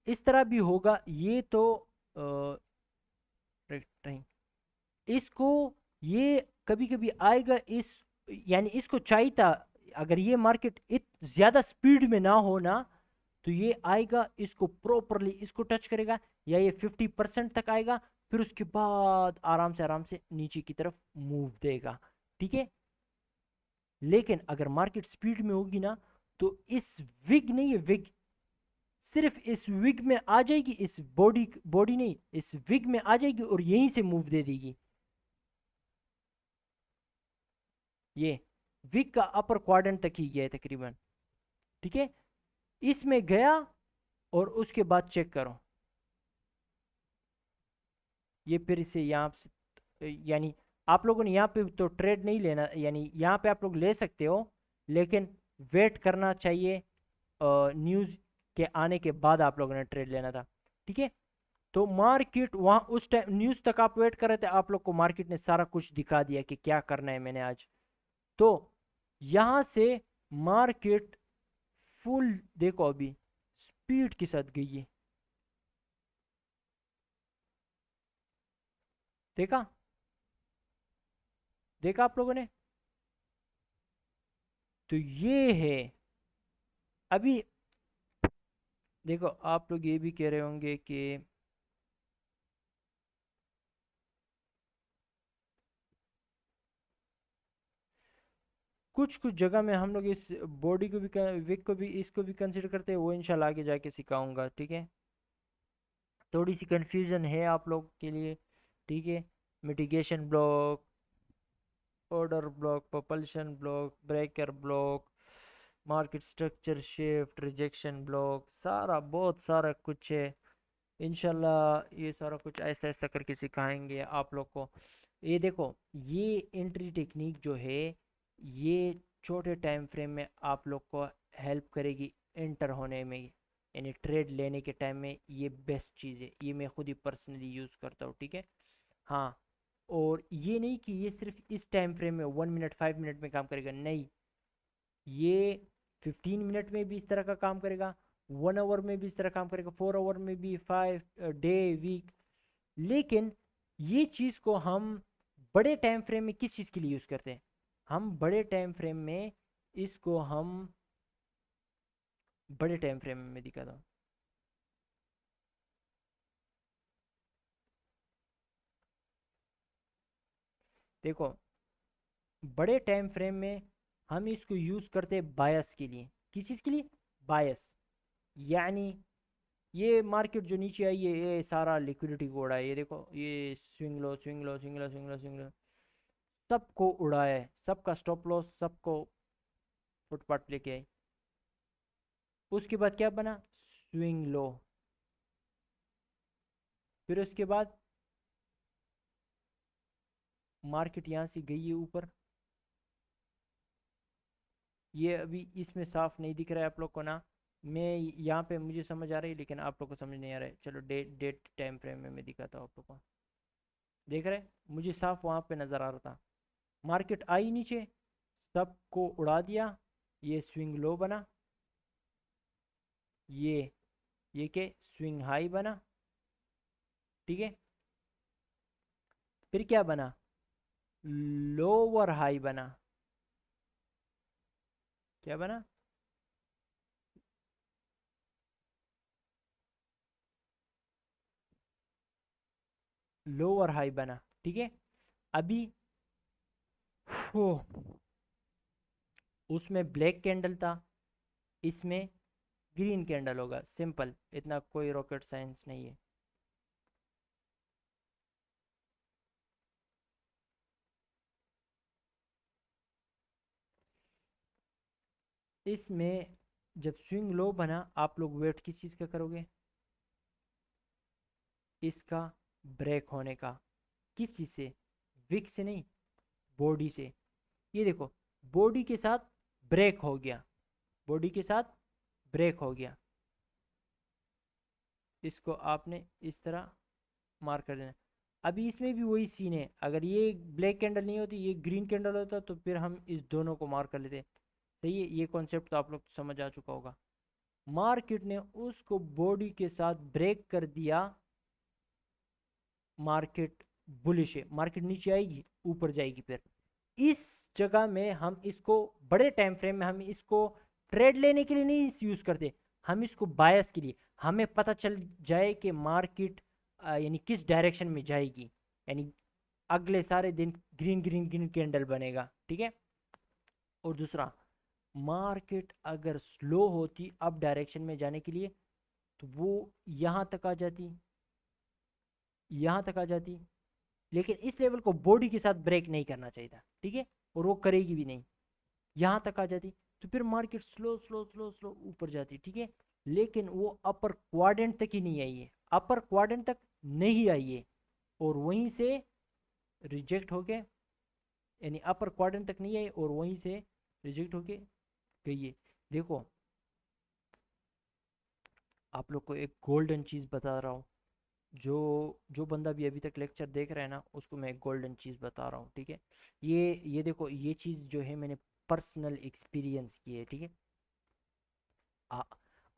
इस तरह भी होगा, ये तो नहीं, इसको ये कभी कभी आएगा इस, यानी इसको चाहिए था, अगर ये मार्केट ज्यादा स्पीड में ना हो ना, तो ये आएगा, इसको प्रॉपरली इसको टच करेगा, या ये 50% तक आएगा, फिर उसके बाद आराम से नीचे की तरफ मूव देगा। ठीक है, लेकिन अगर मार्केट स्पीड में होगी ना, तो इस विग नहीं है, विग सिर्फ इस विग में आ जाएगी, इस बॉडी बॉडी नहीं, इस विग में आ जाएगी और यहीं से मूव दे देगी। ये विग का अपर क्वाड्रेंट तक ही गया है तकरीबन। ठीक है, इसमें गया और उसके बाद चेक करो, ये फिर से यहाँ से, यानी आप लोगों ने यहाँ पे तो ट्रेड नहीं लेना, यानी यहाँ पे आप लोग ले सकते हो, लेकिन वेट करना चाहिए न्यूज़ के आने के बाद आप लोगों ने ट्रेड लेना था। ठीक है, तो मार्केट वहाँ उस टाइम न्यूज़ तक आप वेट कर रहे थे, आप लोग को मार्केट ने सारा कुछ दिखा दिया कि क्या करना है मैंने आज। तो यहाँ से मार्केट फुल देखो अभी स्पीड के साथ गई है, देखा? देखा आप लोगों ने? तो ये है। अभी देखो, आप लोग ये भी कह रहे होंगे कि कुछ कुछ जगह में हम लोग इस बॉडी को भी, विक को भी, इसको भी कंसिडर करते हैं, वो इंशाल्लाह आगे जाके सिखाऊंगा। ठीक है, थोड़ी सी कंफ्यूजन है आप लोग के लिए। ठीक है, mitigation block, order block, propulsion block, breaker block, market structure shift, rejection block, सारा बहुत सारा कुछ है। इंशाल्लाह ये सारा कुछ ऐसा ऐसा करके सिखाएंगे आप लोग को। ये देखो, ये एंट्री टेक्निक जो है, ये छोटे टाइम फ्रेम में आप लोग को हेल्प करेगी एंटर होने में, यानी ट्रेड लेने के टाइम में ये बेस्ट चीज़ है, ये मैं खुद ही पर्सनली यूज़ करता हूँ। ठीक है, हाँ, और ये नहीं कि ये सिर्फ इस टाइम फ्रेम में 1 मिनट 5 मिनट में काम करेगा, नहीं, ये 15 मिनट में भी इस तरह का काम करेगा, 1 आवर में भी इस तरह काम करेगा, 4 आवर में भी, 5 डे वीक। लेकिन ये चीज़ को हम बड़े टाइम फ्रेम में किस चीज़ के लिए यूज़ करते हैं? हम बड़े टाइम फ्रेम में इसको हम बड़े टाइम फ्रेम में दिखाता हूँ। देखो, बड़े टाइम फ्रेम में हम इसको यूज़ करते हैं बायस के लिए। किस चीज़ के लिए? बायस। यानी ये मार्केट जो नीचे आई है, ये सारा लिक्विडिटी को उड़ा है। ये देखो, ये swing low swing low swing low swing low swing low, सबको उड़ाया है, सबका स्टॉप लॉस सबको फुटपाथ लेके आई। उसके बाद क्या बना? Swing low. फिर उसके बाद मार्केट यहाँ से गई है ऊपर। ये अभी इसमें साफ नहीं दिख रहा है आप लोग को ना, मैं यहाँ पे मुझे समझ आ रही है, लेकिन आप लोग को समझ नहीं आ रहा है। चलो डेट टाइम फ्रेम में मैं दिखाता हूँ आप लोग को। देख रहे हैं? मुझे साफ वहाँ पे नज़र आ रहा था। मार्केट आई नीचे, सबको उड़ा दिया, ये स्विंग लो बना, ये ये के स्विंग हाई बना। ठीक है, फिर क्या बना? लोअर हाई बना। क्या बना? लोअर हाई बना। ठीक है, अभी हो, उसमें ब्लैक कैंडल था, इसमें ग्रीन कैंडल होगा। सिंपल, इतना कोई रॉकेट साइंस नहीं है। इसमें जब स्विंग लो बना, आप लोग वेट किस चीज़ का करोगे? इसका ब्रेक होने का। किस चीज़ से? विक से नहीं, बॉडी से। ये देखो, बॉडी के साथ ब्रेक हो गया, बॉडी के साथ ब्रेक हो गया। इसको आपने इस तरह मार्क कर देना। अभी इसमें भी वही सीन है, अगर ये ब्लैक कैंडल नहीं होती, ये ग्रीन कैंडल होता, तो फिर हम इस दोनों को मार्क कर लेते। सही है, ये कॉन्सेप्ट तो आप लोग समझ आ चुका होगा। मार्केट ने उसको बॉडी के साथ ब्रेक कर दिया। मार्केट बुलिश है, मार्केट नीचे आएगी, ऊपर जाएगी। फिर इस जगह में हम इसको, बड़े टाइम फ्रेम में हम इसको ट्रेड लेने के लिए नहीं यूज करते, हम इसको बायस के लिए। हमें पता चल जाए कि मार्केट यानी किस डायरेक्शन में जाएगी, यानी अगले सारे दिन ग्रीन ग्रीन ग्रीन कैंडल बनेगा। ठीक है, और दूसरा, मार्केट अगर स्लो होती अप डायरेक्शन में जाने के लिए, तो वो यहाँ तक आ जाती, यहाँ तक आ जाती। लेकिन इस लेवल को बॉडी के साथ ब्रेक नहीं करना चाहिए था। ठीक है, और वो करेगी भी नहीं। यहाँ तक आ जाती, तो फिर market slow slow slow slow ऊपर जाती। ठीक है, लेकिन वो अपर क्वाड्रेंट तक ही नहीं आई है, अपर क्वाड्रेंट तक नहीं आई है, और वहीं से रिजेक्ट होके, यानी अपर क्वाड्रेंट तक नहीं आई और वहीं से रिजेक्ट होके गई है। देखो, आप लोग को एक गोल्डन चीज़ बता रहा हूँ। जो जो बंदा भी अभी तक लेक्चर देख रहा है ना, उसको मैं एक गोल्डन चीज़ बता रहा हूँ। ठीक है, ये देखो, ये चीज़ जो है मैंने पर्सनल एक्सपीरियंस की है। ठीक है, आ,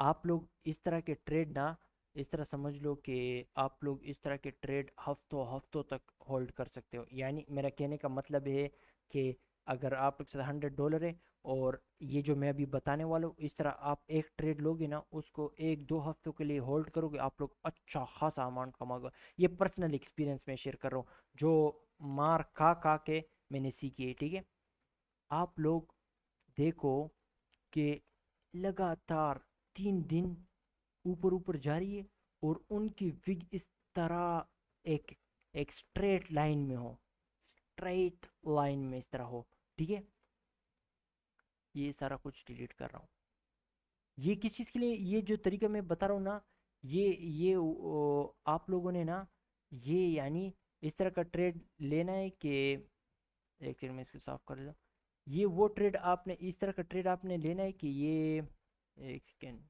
आप लोग इस तरह के ट्रेड ना, इस तरह समझ लो कि आप लोग इस तरह के ट्रेड हफ्तों हफ्तों तक होल्ड कर सकते हो। यानी मेरा कहने का मतलब है कि अगर आप लोग से $100 है, और ये जो मैं अभी बताने वाला हूँ, इस तरह आप एक ट्रेड लोगे ना, उसको 1-2 हफ्तों के लिए होल्ड करोगे, आप लोग अच्छा खासा अमाउंट कमाओगे। ये पर्सनल एक्सपीरियंस में शेयर कर रहा हूँ, जो मार खा के मैंने सीखी है। ठीक है, आप लोग देखो कि लगातार 3 दिन ऊपर ऊपर जा रही है, और उनकी विग इस तरह एक एक स्ट्रेट लाइन में हो, स्ट्रेट लाइन में इस तरह हो। ठीक है, ये सारा कुछ डिलीट कर रहा हूँ। ये किस चीज़ के लिए, ये जो तरीका मैं बता रहा हूँ ना, आप लोगों ने ना, ये यानी इस तरह का ट्रेड लेना है कि, एक सेकंड में इसको साफ कर देता हूँ। ये वो ट्रेड आपने, इस तरह का ट्रेड आपने लेना है कि ये, एक सेकेंड,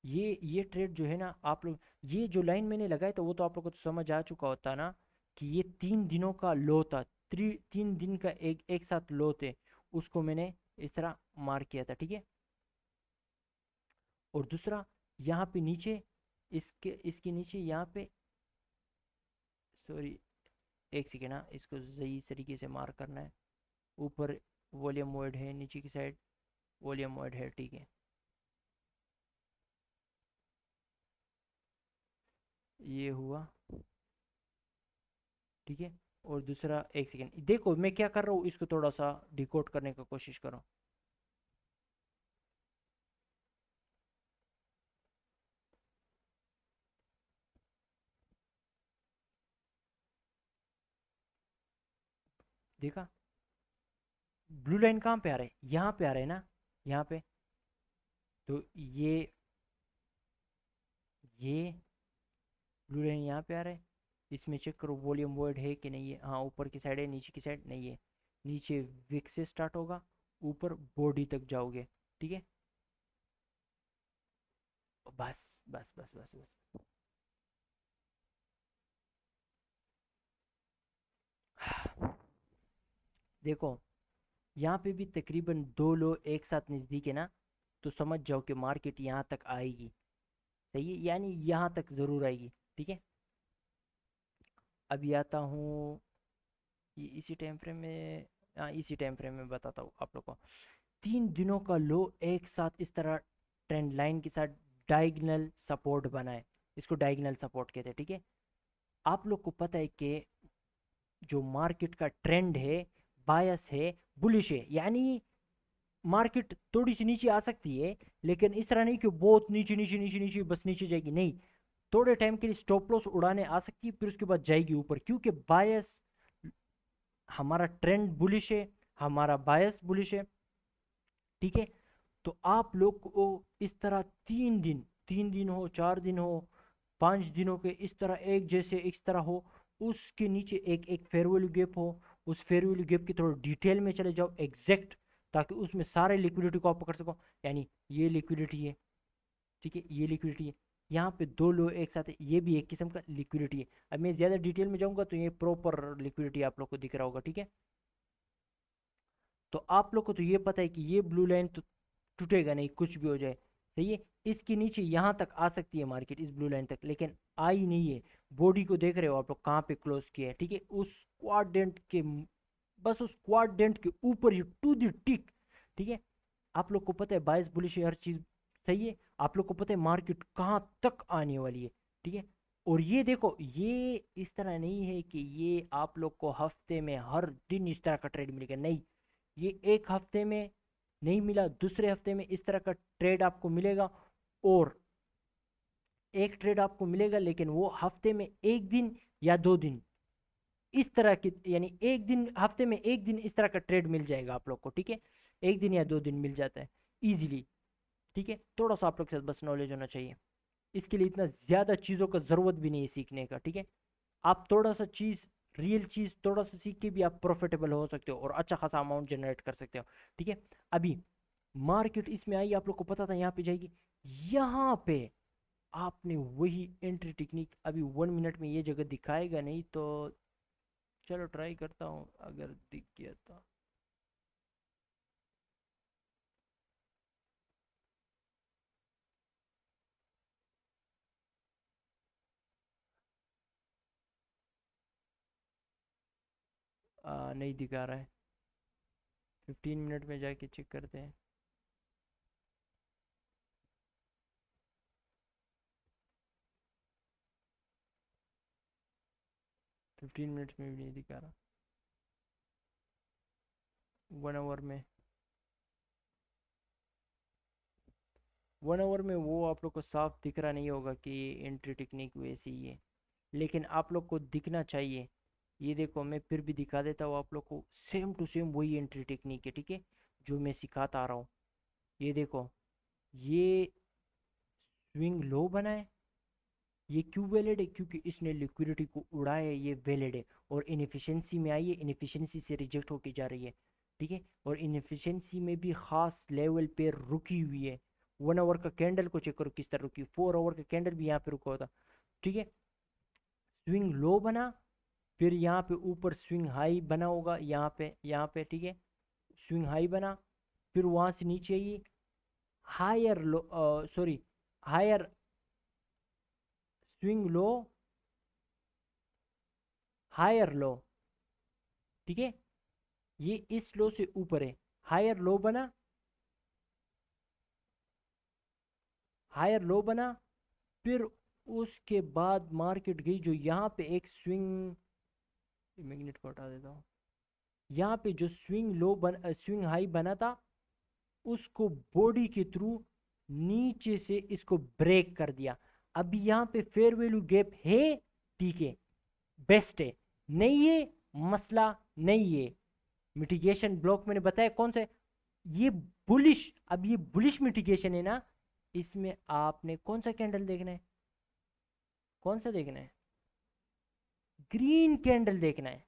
ये ट्रेड जो है ना, आप लोग, ये जो लाइन मैंने लगाया था, वो तो आप लोग को तो समझ आ चुका होता ना, कि ये 3 दिनों का लो था। 3 दिन का एक साथ लो थे, उसको मैंने इस तरह मार किया था। ठीक है, और दूसरा, यहाँ पे नीचे, इसके इसके नीचे यहाँ पे, सॉरी, एक सेकेंड ना, इसको सही तरीके से मार करना है। ऊपर वॉल्यूम वर्ड है, नीचे की साइड वॉल्यूम वर्ड है। ठीक है, ये हुआ, ठीक है। और दूसरा, एक सेकेंड देखो मैं क्या कर रहा हूँ, इसको थोड़ा सा डिकोड करने का कोशिश करो। देखा, ब्लू लाइन कहाँ पे आ रहा है, यहाँ पे आ रहा है ना, यहाँ पे। तो ये ब्लू लाइन यहाँ पे आ रहा है। इसमें चेक करो वॉल्यूम वॉइड है कि नहीं है, हाँ ऊपर की साइड है, नीचे की साइड नहीं है। नीचे विक से स्टार्ट होगा, ऊपर बॉडी तक जाओगे, ठीक है। बस बस बस बस बस। देखो यहाँ पे भी तकरीबन दो लो एक साथ नज़दीक है ना, तो समझ जाओ कि मार्केट यहाँ तक आएगी। सही है, यानी यहाँ तक ज़रूर आएगी, ठीक है। अभी आता हूँ ये इसी टाइम फ्रेम में, हाँ इसी टाइम फ्रेम में बताता हूँ आप लोग को। 3 दिनों का लो एक साथ इस तरह ट्रेंड लाइन के साथ डायगोनल सपोर्ट बना है। इसको डायगोनल सपोर्ट कहते हैं, ठीक है। आप लोग को पता है कि जो मार्केट का ट्रेंड है, बायस है, बुलिश है, यानी मार्केट थोड़ी सी नीचे आ सकती है, लेकिन इस तरह नहीं कि बहुत नीचे नीचे नीचे नीचे बस नीचे जाएगी, नहीं। थोड़े टाइम के लिए स्टॉप लॉस उड़ाने आ सकती है, फिर उसके बाद जाएगी ऊपर, क्योंकि बायस, हमारा ट्रेंड बुलिश है, हमारा बायस बुलिश है, ठीक है। तो आप लोग को इस तरह 3 दिन, 3 दिन हो, 4 दिन हो, 5 दिनों के इस तरह एक जैसे इस तरह हो, उसके नीचे एक एक फेयर वैल्यू गैप हो, उस फेयर वैल्यू गैप की थोड़ा डिटेल में चले जाओ एग्जैक्ट, ताकि उसमें सारे लिक्विडिटी को आप पकड़ सको। यानी ये लिक्विडिटी है, ठीक है, ये लिक्विडिटी है, यहाँ पे दो लो एक साथ है, ये भी एक किस्म का लिक्विडिटी है। अब मैं ज़्यादा डिटेल में जाऊंगा तो ये प्रॉपर लिक्विडिटी आप लोग को दिख रहा होगा, ठीक है। तो आप लोग को तो ये पता है कि ये ब्लू लाइन तो टूटेगा नहीं, कुछ भी हो जाए, सही है। इसके नीचे यहाँ तक आ सकती है मार्केट, इस ब्लू लाइन तक, लेकिन आई नहीं है। बॉडी को देख रहे हो आप लोग कहाँ पे क्लोज किया है, ठीक है, उस क्वाड्रेंट के, बस उस क्वाड्रेंट के ऊपर ही टू द टिक, ठीक है। आप लोग को पता है बाइस बुलिश है, हर चीज सही है। आप लोग को पता है मार्केट कहाँ तक आने वाली है, ठीक है। और ये देखो, ये इस तरह नहीं है कि ये आप लोग को हफ्ते में हर दिन इस तरह का ट्रेड मिलेगा, नहीं। ये एक हफ्ते में नहीं मिला, दूसरे हफ्ते में इस तरह का ट्रेड आपको मिलेगा, और एक ट्रेड आपको मिलेगा, लेकिन वो हफ्ते में एक दिन या 2 दिन इस तरह की, यानी एक दिन, हफ्ते में एक दिन इस तरह का ट्रेड मिल जाएगा आप लोग को, ठीक है। एक दिन या 2 दिन मिल जाता है इजीली, ठीक है। थोड़ा सा आप लोग के साथ बस नॉलेज होना चाहिए, इसके लिए इतना ज़्यादा चीज़ों का ज़रूरत भी नहीं है सीखने का, ठीक है। आप थोड़ा सा चीज़, रियल चीज़ थोड़ा सा सीख के भी आप प्रॉफिटेबल हो सकते हो और अच्छा खासा अमाउंट जनरेट कर सकते हो, ठीक है। अभी मार्केट इसमें आई, आप लोग को पता था यहाँ पे जाएगी, यहाँ पे आपने वही एंट्री टेक्निक, अभी 1 मिनट में ये जगह दिखाएगा नहीं तो चलो ट्राई करता हूँ, अगर दिख गया तो। नहीं दिखा रहा है, 15 मिनट में जाके चेक करते हैं। 15 मिनट में भी नहीं दिखा रहा, 1 आवर में, 1 आवर में वो आप लोग को साफ दिख रहा नहीं होगा कि ये एंट्री टेक्निक वैसी ही है, लेकिन आप लोग को दिखना चाहिए। ये देखो मैं फिर भी दिखा देता हूँ आप लोग को, सेम टू सेम वही एंट्री टेक्निक है, ठीक है, जो मैं सिखाता आ रहा हूँ। ये देखो, ये स्विंग लो बना है, ये क्यों वैलिड है, क्योंकि इसने लिक्विडिटी को उड़ाया है, ये वैलिड है। और इनएफिशिएंसी में आई है, इनएफिशिएंसी से रिजेक्ट होके जा रही है, ठीक है। और इनएफिशिएंसी में भी खास लेवल पे रुकी हुई है। 1 आवर का कैंडल को चेक करो किस तरह रुकी, 4 आवर का कैंडल भी यहाँ पे रुका होता, ठीक है। स्विंग लो बना, फिर यहाँ पे ऊपर स्विंग हाई बना होगा, यहाँ पे, ठीक है। स्विंग हाई बना, फिर वहां से नीचे ये higher low, sorry, higher, swing low, higher low, ठीक है। ये इस लो से ऊपर है, हायर लो बना, हायर लो बना, फिर उसके बाद मार्केट गई जो यहाँ पे एक स्विंग मैग्नेट को हटा देता हूँ। यहाँ पे जो स्विंग हाई बना था उसको बॉडी के थ्रू नीचे से इसको ब्रेक कर दिया। अभी यहाँ पे फेयर वैल्यू गैप है, ठीक है, बेस्ट है, नहीं है मसला नहीं है। मिटिगेशन ब्लॉक मैंने बताया कौन सा है, ये बुलिश। अब ये बुलिश मिटिगेशन है ना, इसमें आपने कौन सा कैंडल देखना है, कौन सा देखना है, ग्रीन कैंडल देखना है।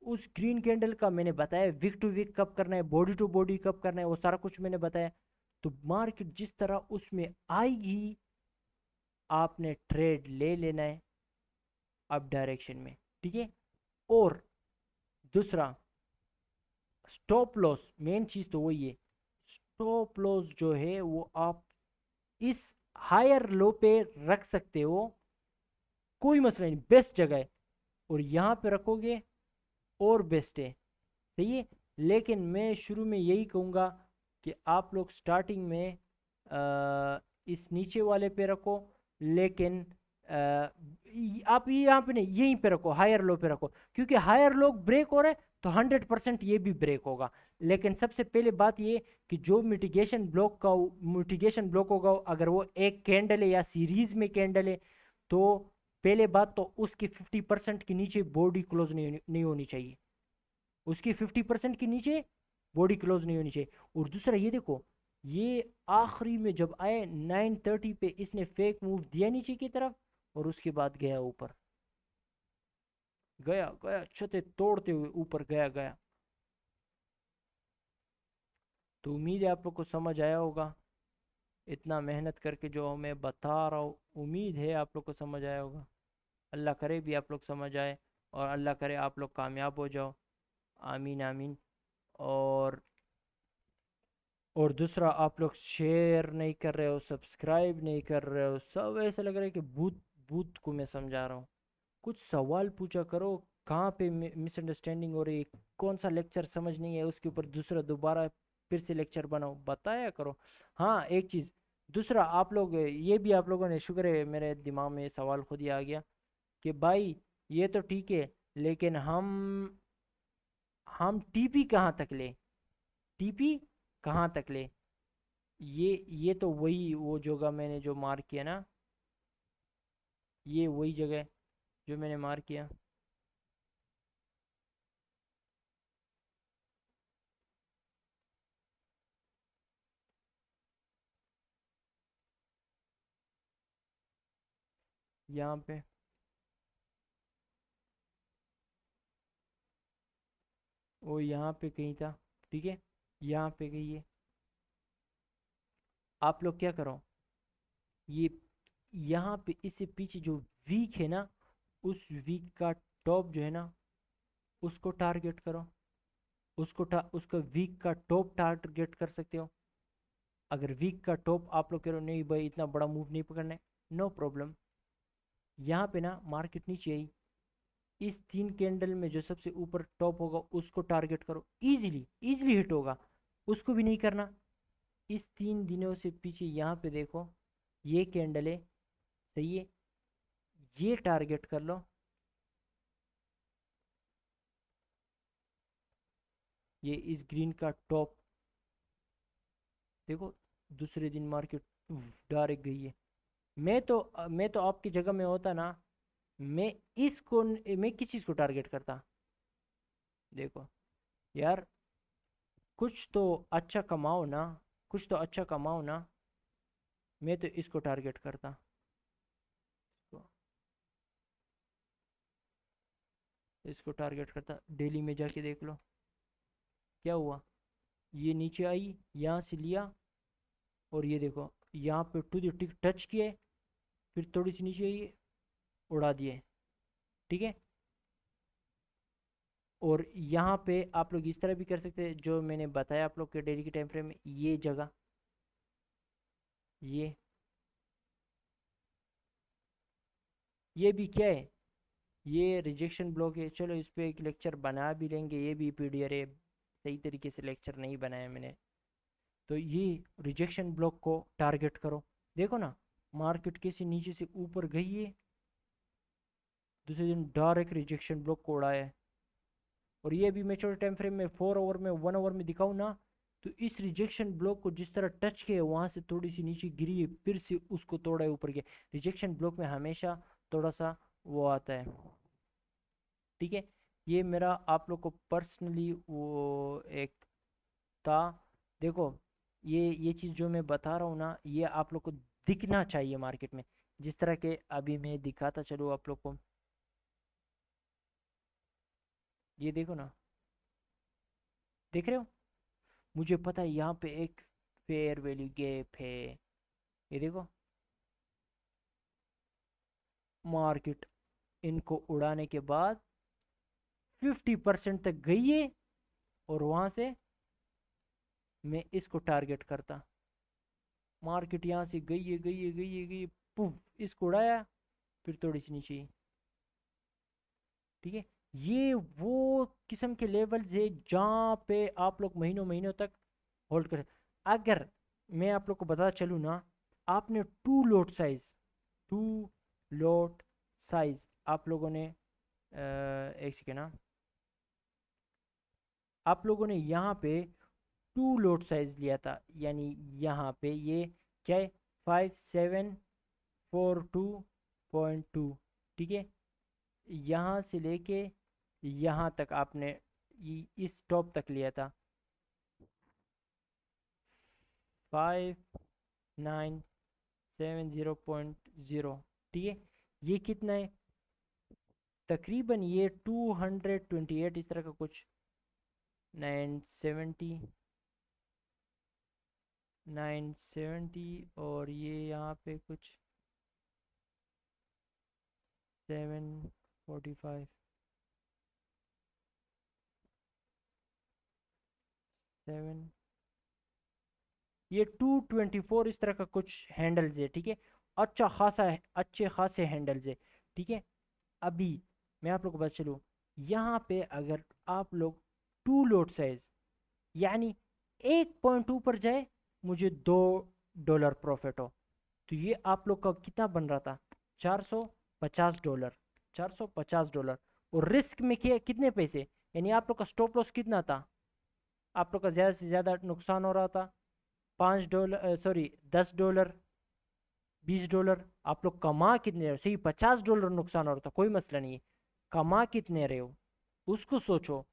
उस ग्रीन कैंडल का मैंने बताया विक टू विक कब करना है, बॉडी टू बॉडी कब करना है, वो सारा कुछ मैंने बताया। तो मार्केट जिस तरह उसमें आएगी आपने ट्रेड ले लेना है अप डायरेक्शन में, ठीक है। और दूसरा स्टॉप लॉस, मेन चीज तो वही है, स्टॉप लॉस जो है वो आप इस हायर लो पे रख सकते हो, कोई मसला नहीं, बेस्ट जगह है। और यहाँ पे रखोगे और बेस्ट है, सही है। लेकिन मैं शुरू में यही कहूँगा कि आप लोग स्टार्टिंग में इस नीचे वाले पे रखो, लेकिन आप ये यहाँ पे नहीं, यहीं पे रखो, हायर लो पे रखो, क्योंकि हायर लो ब्रेक हो रहा है तो 100% ये भी ब्रेक होगा। लेकिन सबसे पहले बात ये कि जो मिटिगेशन ब्लॉक होगा, अगर वो एक कैंडल है या सीरीज में कैंडल है, तो पहले बात तो उसकी 50% के नीचे बॉडी क्लोज नहीं होनी चाहिए, उसकी 50% के नीचे बॉडी क्लोज नहीं होनी चाहिए। और दूसरा ये देखो, ये आखिरी में जब आए 9:30 पे इसने फेक मूव दिया नीचे की तरफ, और उसके बाद गया ऊपर, गया गया छते तोड़ते हुए ऊपर गया गया। तो उम्मीद है आप लोग को समझ आया होगा, इतना मेहनत करके जो मैं बता रहा हूँ, उम्मीद है आप लोग को समझ आया होगा। अल्लाह करे भी आप लोग समझ आए, और अल्लाह करे आप लोग कामयाब हो जाओ, आमीन आमीन। और और दूसरा, आप लोग शेयर नहीं कर रहे हो, सब्सक्राइब नहीं कर रहे हो, सब ऐसा लग रहा है कि भूत भूत को मैं समझा रहा हूँ। कुछ सवाल पूछा करो, कहाँ पे मिसअंडरस्टैंडिंग हो रही है, कौन सा लेक्चर समझ नहीं है, उसके ऊपर दूसरा दोबारा फिर से लेक्चर बनाओ, बताया करो। हाँ एक चीज़, दूसरा आप लोग ये भी, आप लोगों ने, शुक्र है मेरे दिमाग में ये सवाल खुद ही आ गया कि भाई ये तो ठीक है, लेकिन हम टीपी कहाँ तक ले, टीपी कहाँ तक ले। ये तो वही वो जगह मैंने जो मार्क किया ना, ये वही जगह जो मैंने मार्क किया। यहाँ पे वो यहाँ पे कहीं था, ठीक है, यहाँ पे कहीं है। आप लोग क्या करो, ये यहाँ पे इससे पीछे जो वीक है ना, उस वीक का टॉप जो है ना, उसको टारगेट करो, उसका वीक का टॉप टारगेट कर सकते हो। अगर वीक का टॉप आप लोग कह रहे हो नहीं भाई इतना बड़ा मूव नहीं पकड़ना है, नो प्रॉब्लम। यहाँ पे ना मार्केट नीचे आई, इस 3 कैंडल में जो सबसे ऊपर टॉप होगा उसको टारगेट करो, इजीली इजीली हिट होगा। उसको भी नहीं करना, इस 3 दिनों से पीछे यहाँ पे देखो, ये कैंडल है, सही है, ये टारगेट कर लो। ये इस ग्रीन का टॉप देखो, दूसरे दिन मार्केट डायरेक्ट गई है। मैं तो आपकी जगह में होता ना, मैं मैं किस चीज़ को टारगेट करता, देखो यार, कुछ तो अच्छा कमाओ ना, कुछ तो अच्छा कमाओ ना, मैं तो इसको टारगेट करता। तो इसको टारगेट करता, डेली में जाके देख लो क्या हुआ। ये नीचे आई, यहाँ से लिया, और ये देखो यहाँ पे टू द टिक टच किए, फिर थोड़ी सी नीचे आई, उड़ा दिए, ठीक है। और यहाँ पे आप लोग इस तरह भी कर सकते हैं जो मैंने बताया आप लोग के डेली के टाइम फ्रेम में, ये जगह, ये भी क्या है, ये रिजेक्शन ब्लॉक है। चलो इस पे एक लेक्चर बना भी लेंगे, ये भी पीडीआर है, सही तरीके से लेक्चर नहीं बनाया मैंने। तो ये रिजेक्शन ब्लॉक को टारगेट करो। देखो ना, मार्केट कैसे नीचे से ऊपर गई है, दूसरे दिन डायरेक्ट रिजेक्शन ब्लॉक को उड़ाया है। और ये भी मैं छोटे टाइम फ्रेम में 4 आवर में 1 आवर में दिखाऊँ ना, तो इस रिजेक्शन ब्लॉक को जिस तरह टच किया वहां से थोड़ी सी नीचे गिरी है, फिर से उसको तोड़ा है ऊपर के। रिजेक्शन ब्लॉक में हमेशा थोड़ा सा वो आता है। ठीक है, ये मेरा आप लोग को पर्सनली वो एक था। देखो, ये चीज़ जो मैं बता रहा हूँ ना, ये आप लोग को दिखना चाहिए मार्केट में, जिस तरह के अभी मैं दिखाता चलूँ आप लोग को। ये देखो ना, देख रहे हो? मुझे पता है यहाँ पे एक फेयर वैल्यू गैप है। ये देखो, मार्केट इनको उड़ाने के बाद 50% तक गई है, और वहां से मैं इसको टारगेट करता। मार्केट यहाँ से गई है, गई है, गई है, गई है, पुफ, इसको उड़ाया, फिर थोड़ी सी नीचे। ठीक है, ये वो किस्म के लेवल्स है जहाँ पे आप लोग महीनों महीनों तक होल्ड कर। अगर मैं आप लोग को बता चलूँ ना, आपने टू लोट साइज आप लोगों ने एक सेकेंड ना, आप लोगों ने यहाँ पे टू लोड साइज लिया था, यानी यहाँ पे ये क्या है, 5742.2। ठीक है, यहाँ से लेके यहाँ तक आपने इस टॉप तक लिया था 5970.0। ठीक है, ये कितना है, तकरीबन ये 228 इस तरह का कुछ, 970 और ये यहाँ पे कुछ 745, 7, ये 224 इस तरह का कुछ हैंडल्स है। ठीक है, अच्छा खासा है, अच्छे खासे हैंडल्स है। ठीक है, अभी मैं आप लोग को बता चलूँ, यहाँ पे अगर आप लोग टू लोड साइज यानी 1.2 पर जाए, मुझे $2 प्रॉफिट हो, तो ये आप लोग का कितना बन रहा था, $450। $450, और रिस्क में कितने पैसे, यानी आप लोग का स्टॉप लॉस कितना था, आप लोग का ज़्यादा से ज़्यादा नुकसान हो रहा था $5, सॉरी $10, $20। आप लोग कमा कितने रहे हो, सही $50 नुकसान हो रहा था, कोई मसला नहीं है, कमा कितने रहे हो उसको सोचो।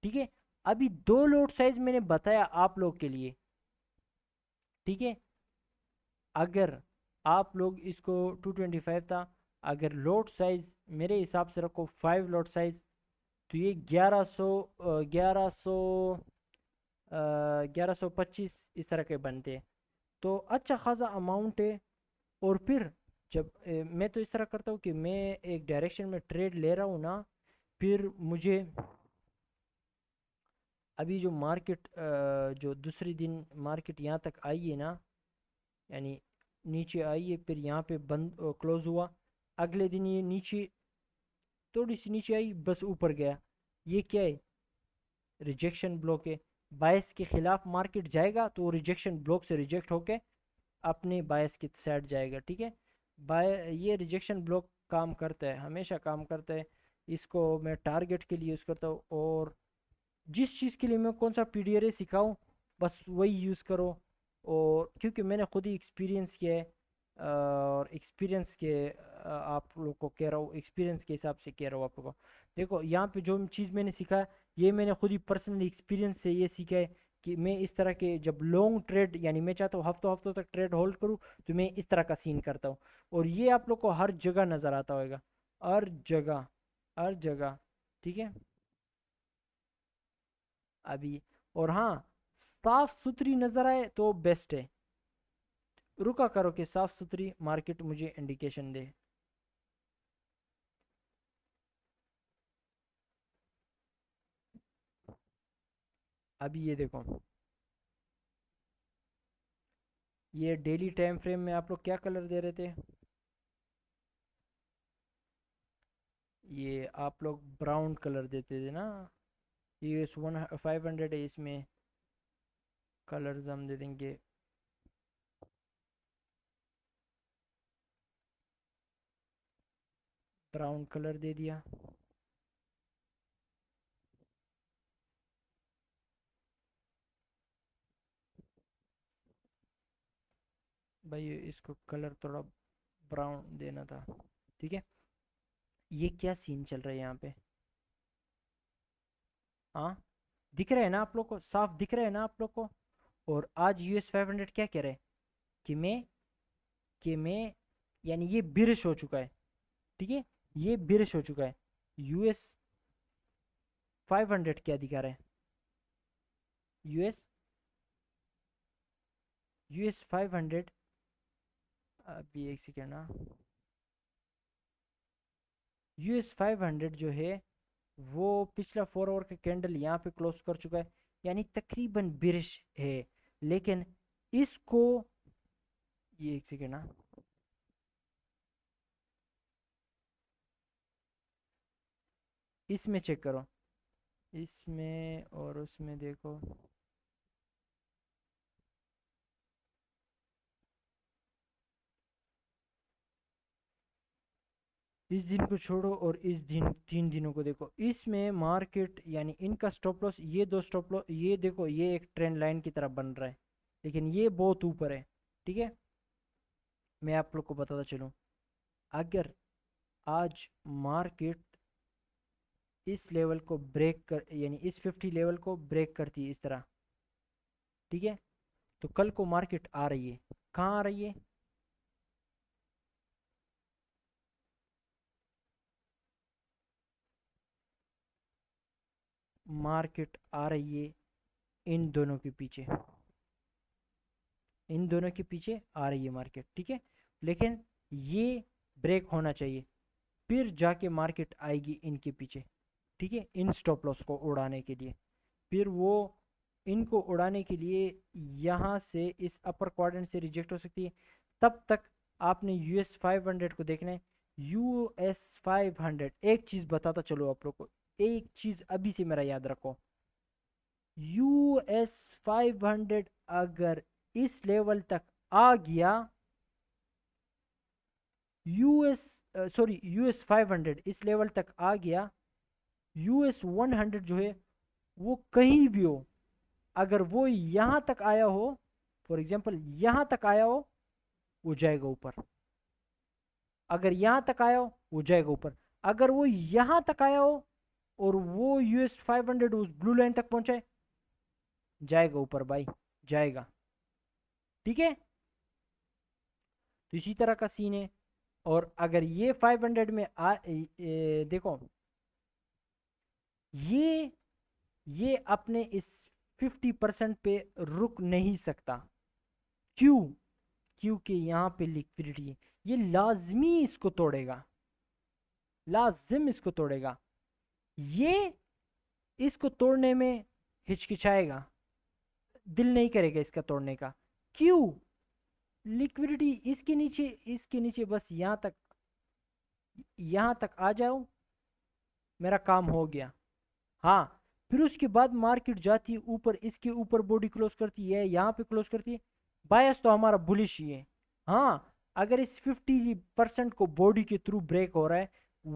ठीक है, अभी दो लोड साइज मैंने बताया आप लोग के लिए। ठीक है, अगर आप लोग इसको 225 था, अगर लोड साइज मेरे हिसाब से रखो 5 लोड साइज, तो ये 1125 इस तरह के बनते हैं, तो अच्छा खासा अमाउंट है। और फिर जब मैं तो इस तरह करता हूँ कि मैं एक डायरेक्शन में ट्रेड ले रहा हूँ ना, फिर मुझे अभी जो मार्केट जो दूसरी दिन मार्केट यहाँ तक आई है ना, यानी नीचे आई है, फिर यहाँ पे बंद क्लोज हुआ, अगले दिन ये नीचे थोड़ी सी नीचे आई, बस ऊपर गया, ये क्या है, रिजेक्शन ब्लॉक है। बायस के खिलाफ मार्केट जाएगा तो वो रिजेक्शन ब्लॉक से रिजेक्ट होके अपने बायस की साइड जाएगा। ठीक है, बाय ये रिजेक्शन ब्लॉक काम करता है, हमेशा काम करता है। इसको मैं टारगेट के लिए यूज़ करता हूँ, और जिस चीज़ के लिए मैं कौन सा पीडीआरए सिखाऊं, बस वही यूज़ करो। और क्योंकि मैंने खुद ही एक्सपीरियंस किया है, और एक्सपीरियंस के आप लोग को कह रहा हूँ, एक्सपीरियंस के हिसाब से कह रहा हूँ आप लोग को। देखो यहाँ पे जो चीज़ मैंने सीखा है, ये मैंने खुद ही पर्सनली एक्सपीरियंस से ये सीखा है, कि मैं इस तरह के जब लॉन्ग ट्रेड, यानी मैं चाहता हूँ हफ्तों हफ्तों तक ट्रेड होल्ड करूँ, तो मैं इस तरह का सीन करता हूँ। और ये आप लोग को हर जगह नज़र आता होगा, हर जगह, हर जगह। ठीक है, अभी, और हाँ, साफ सुथरी नजर आए तो बेस्ट है, रुका करो कि साफ सुथरी मार्केट मुझे इंडिकेशन दे। अभी ये देखो, ये डेली टाइम फ्रेम में आप लोग क्या कलर दे रहे थे, ये आप लोग ब्राउन कलर देते थे ना, ये 500 है, इसमें कलर्स हम दे देंगे ब्राउन कलर दे दिया। भाई इसको कलर थोड़ा ब्राउन देना था। ठीक है, ये क्या सीन चल रहा है यहाँ पे? हाँ, दिख रहा है ना आप लोग को, साफ दिख रहा है ना आप लोग को? और आज US 500 क्या कह रहे हैं कि मैं यानी ये बिरश हो चुका है। ठीक है, ये बिरश हो चुका है। US 500 क्या दिखा रहा है? यूएस US 500, अभी एक सेकेंड ना। US 500 जो है वो पिछला 4 आवर का कैंडल यहाँ पे क्लोज कर चुका है, यानी तकरीबन बिरिश है। लेकिन इसको, ये एक सेकेंड ना, इसमें चेक करो, इसमें और उसमें देखो। इस दिन को छोड़ो और इस दिन 3 दिनों को देखो, इसमें मार्केट यानी इनका स्टॉप लॉस, ये दो स्टॉप लॉस, ये देखो ये एक ट्रेंड लाइन की तरफ बन रहा है, लेकिन ये बहुत ऊपर है। ठीक है, मैं आप लोग को बताता चलूँ, अगर आज मार्केट इस लेवल को ब्रेक कर यानी इस 50 लेवल को ब्रेक करती है इस तरह, ठीक है, तो कल को मार्केट आ रही है, कहाँ आ रही है? मार्केट आ रही है इन दोनों के पीछे, इन दोनों के पीछे आ रही है मार्केट। ठीक है, लेकिन ये ब्रेक होना चाहिए, फिर जाके मार्केट आएगी इनके पीछे। ठीक है, इन स्टॉप लॉस को उड़ाने के लिए, फिर वो इनको उड़ाने के लिए यहाँ से इस अपर क्वाड्रेंट से रिजेक्ट हो सकती है। तब तक आपने US 500 को देखना है। US 500, एक चीज बताता चलो आप लोग को, एक चीज अभी से मेरा याद रखो, US 500 अगर इस लेवल तक आ गया, यूएस US 500 इस लेवल तक आ गया, US 100 जो है वो कहीं भी हो, अगर वो यहाँ तक आया हो, फॉर एग्जाम्पल यहाँ तक आया हो, वो जाएगा ऊपर। अगर यहाँ तक आया हो वो जाएगा ऊपर। अगर वो यहाँ तक आया हो और वो US 500 उस ब्लू लाइन तक पहुंचाए, जाएगा ऊपर भाई, जाएगा। ठीक है, तो इसी तरह का सीन है। और अगर ये 500 में देखो, ये ये अपने इस 50% पे रुक नहीं सकता। क्यों? क्योंकि यहाँ पे लिक्विडिटी है, ये लाजमी इसको तोड़ेगा, लाजिम इसको तोड़ेगा। ये इसको तोड़ने में हिचकिचाएगा, दिल नहीं करेगा इसका तोड़ने का। क्यों? लिक्विडिटी इसके नीचे बस यहाँ तक आ जाओ, मेरा काम हो गया। हाँ, फिर उसके बाद मार्केट जाती है ऊपर, इसके ऊपर बॉडी क्लोज करती है, यहाँ पे क्लोज करती है, बायस तो हमारा बुलिश ही है। हाँ, अगर इस 50% को बॉडी के थ्रू ब्रेक हो रहा है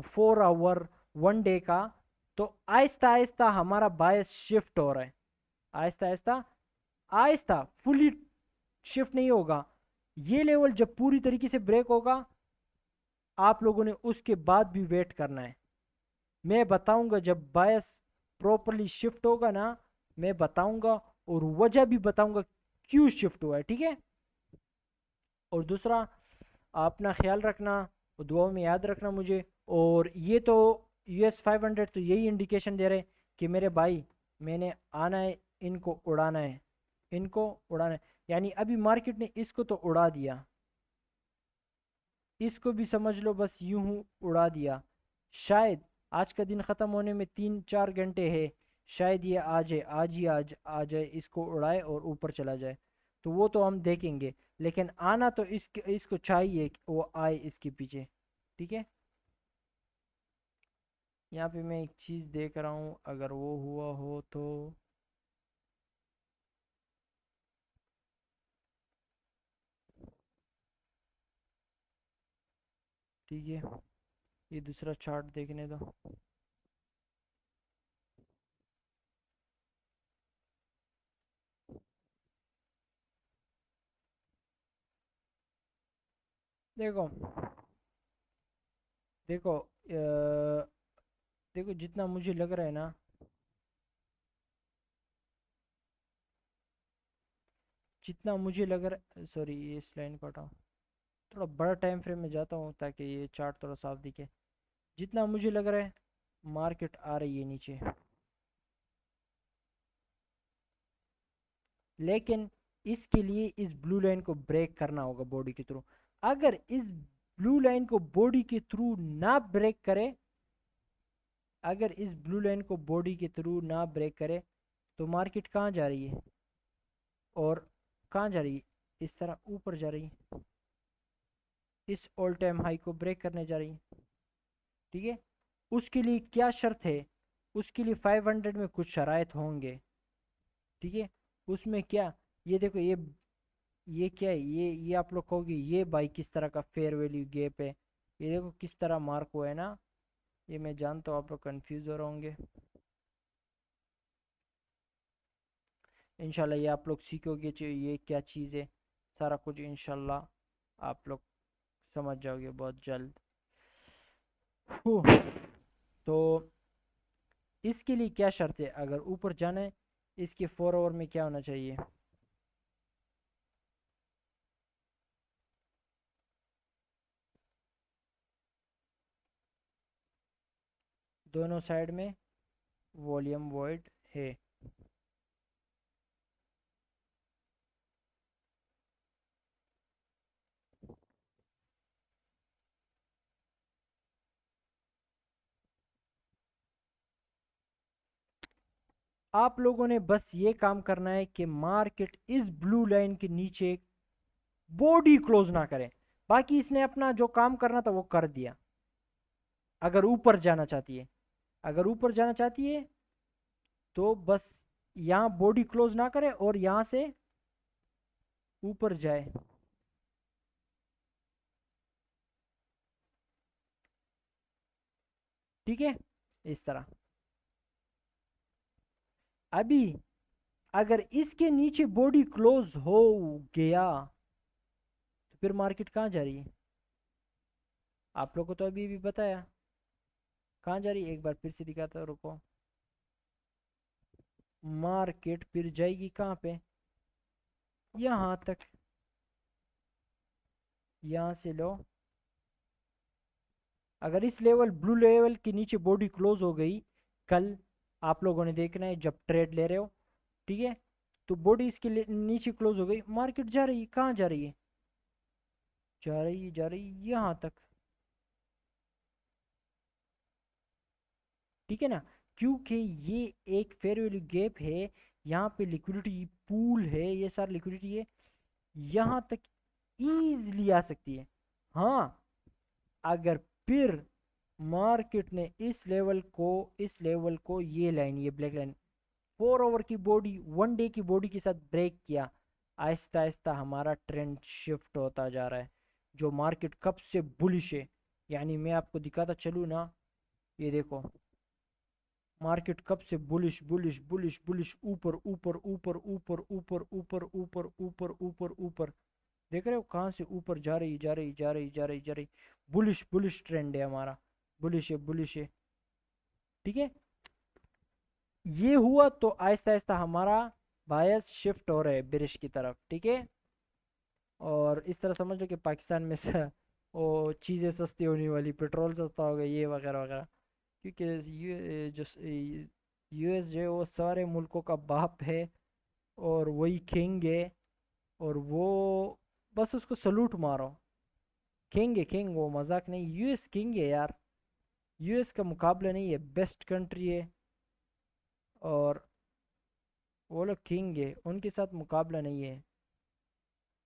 4 आवर 1 डे का, तो आहिस्ता आहिस्ता हमारा बायस शिफ्ट हो रहा है, आहिस्ता आहिस्ता, आहिस्ता, फुली शिफ्ट नहीं होगा। ये लेवल जब पूरी तरीके से ब्रेक होगा, आप लोगों ने उसके बाद भी वेट करना है। मैं बताऊंगा जब बायस प्रॉपरली शिफ्ट होगा ना, मैं बताऊंगा, और वजह भी बताऊंगा क्यों शिफ्ट हुआ है। ठीक है, और दूसरा, अपना ख्याल रखना और दुआओं में याद रखना मुझे। और ये तो US 500 तो यही इंडिकेशन दे रहे कि मेरे भाई, मैंने आना है, इनको उड़ाना है, इनको उड़ाना है। यानी अभी मार्केट ने इसको तो उड़ा दिया, इसको भी समझ लो बस यूं ही उड़ा दिया। शायद आज का दिन ख़त्म होने में 3-4 घंटे है, शायद ये आ जाए, आज ही आज आ जाए, इसको उड़ाए और ऊपर चला जाए, तो वो तो हम देखेंगे। लेकिन आना तो इसको चाहिए कि वो आए इसके पीछे। ठीक है, यहाँ पे मैं एक चीज़ देख रहा हूँ, अगर वो हुआ हो तो, ठीक है, ये दूसरा चार्ट देखने दो। देखो देखो देखो जितना मुझे लग रहा है ना, जितना मुझे लग रहा है, सॉरी ये इस लाइन को हटाओ, थोड़ा बड़ा टाइम फ्रेम में जाता हूँ ताकि ये चार्ट थोड़ा साफ दिखे। जितना मुझे लग रहा है मार्केट आ रही है नीचे, लेकिन इसके लिए इस ब्लू लाइन को ब्रेक करना होगा बॉडी के थ्रू। अगर इस ब्लू लाइन को बॉडी के थ्रू ना ब्रेक करे, अगर इस ब्लू लाइन को बॉडी के थ्रू ना ब्रेक करे, तो मार्केट कहाँ जा रही है, और कहाँ जा रही है, इस तरह ऊपर जा रही है, इस ऑल टाइम हाई को ब्रेक करने जा रही है। ठीक है, उसके लिए क्या शर्त है, उसके लिए 500 में कुछ शराइत होंगे। ठीक है, उसमें क्या, ये देखो ये क्या है, ये आप लोग कहोगे ये भाई किस तरह का फेयर वैल्यू गैप है, ये देखो किस तरह मार्क हुआ है ना। ये मैं जानता हूँ आप लोग कंफ्यूज हो रहे होंगे, इंशाल्लाह ये आप लोग सीखोगे ये क्या चीज़ है, सारा कुछ इंशाल्लाह आप लोग समझ जाओगे बहुत जल्द। फू, तो इसके लिए क्या शर्त है, अगर ऊपर जाना है, इसके 4 आवर में क्या होना चाहिए, दोनों साइड में वॉल्यूम वॉइड है। आप लोगों ने बस ये काम करना है कि मार्केट इस ब्लू लाइन के नीचे बॉडी क्लोज ना करें, बाकी इसने अपना जो काम करना था वो कर दिया। अगर ऊपर जाना चाहती है, अगर ऊपर जाना चाहती है तो बस यहाँ बॉडी क्लोज ना करे और यहाँ से ऊपर जाए। ठीक है, इस तरह। अभी अगर इसके नीचे बॉडी क्लोज हो गया तो फिर मार्केट कहाँ जा रही है, आप लोग को तो अभी भी बताया कहाँ जा रही है, एक बार फिर से दिखाता हूँ, रुको। मार्केट फिर जाएगी कहाँ पे, यहाँ तक, यहाँ से लो। अगर इस लेवल ब्लू लेवल के नीचे बॉडी क्लोज हो गई, कल आप लोगों ने देखना है जब ट्रेड ले रहे हो, ठीक है, तो बॉडी इसके नीचे क्लोज हो गई, मार्केट जा रही है, कहाँ जा रही है, जा रही यहाँ तक। ठीक है ना, क्योंकि ये एक फेयर वैल्यू गैप है, यहाँ पे लिक्विडिटी पूल है, ये सारी लिक्विडिटी है, यहाँ तक ईजिली आ सकती है। हाँ, अगर फिर मार्केट ने इस लेवल को ये लाइन, ये ब्लैक लाइन 4 आवर की बॉडी, 1 डे की बॉडी के साथ ब्रेक किया, आहिस्ता आहिस्ता हमारा ट्रेंड शिफ्ट होता जा रहा है, जो मार्केट कब से बुलिश है। यानी मैं आपको दिखाता चलूँ ना, ये देखो मार्केट कब से बुलिश बुलिश बुलिश बुलिश, ऊपर ऊपर ऊपर ऊपर ऊपर ऊपर ऊपर ऊपर ऊपर ऊपर, देख रहे हो कहाँ से ऊपर जा रही जा रही जा रही जा रही जा रही, बुलिश बुलिश ट्रेंड है हमारा, बुलिश है बुलिश है। ठीक है, ये हुआ तो आहिस्ता आहिस्ता हमारा बायस शिफ्ट हो रहा है बिरिश की तरफ। ठीक है, और इस तरह समझ लो कि पाकिस्तान में से वो चीज़ें सस्ती होने वाली, पेट्रोल सस्ता हो गया, ये वगैरह वगैरह, क्योंकि जो यूएस जो है वो सारे मुल्कों का बाप है, और वही किंग है, और वो बस उसको सलूट मारो, किंग है किंग, वो मजाक नहीं, यूएस किंग है यार, यूएस का मुकाबला नहीं है, बेस्ट कंट्री है, और वो लोग किंग है, उनके साथ मुकाबला नहीं है।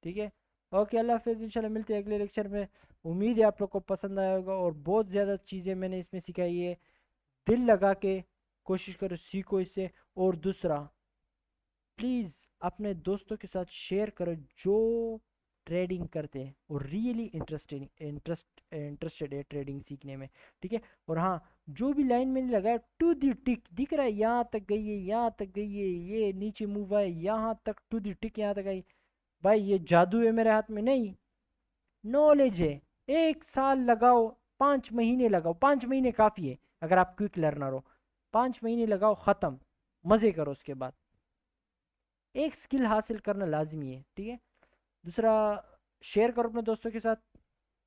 ठीक है, ओके, अल्लाह हाफिज़, इंशाल्लाह मिलते हैं अगले लेक्चर में। उम्मीद है आप लोग को पसंद आया होगा, और बहुत ज़्यादा चीज़ें मैंने इसमें सिखाई है, दिल लगा के कोशिश करो, सीखो इससे। और दूसरा, प्लीज़ अपने दोस्तों के साथ शेयर करो जो ट्रेडिंग करते हैं और रियली इंटरेस्टेड है ट्रेडिंग सीखने में, ठीक है। और हाँ, जो भी लाइन मैंने लगाया टू दी टिक दिख रहा है, यहाँ तक गई है, यहाँ तक गई है, ये नीचे मूव है यहाँ तक, टू दी टिक यहाँ तक आई, भाई ये जादू है मेरे हाथ में नहीं, नॉलेज है। 1 साल लगाओ, 5 महीने लगाओ, 5 महीने काफ़ी है अगर आप क्विक लर्नर हो, 5 महीने लगाओ, ख़त्म, मज़े करो उसके बाद। एक स्किल हासिल करना लाजमी है, ठीक है। दूसरा, शेयर करो अपने दोस्तों के साथ,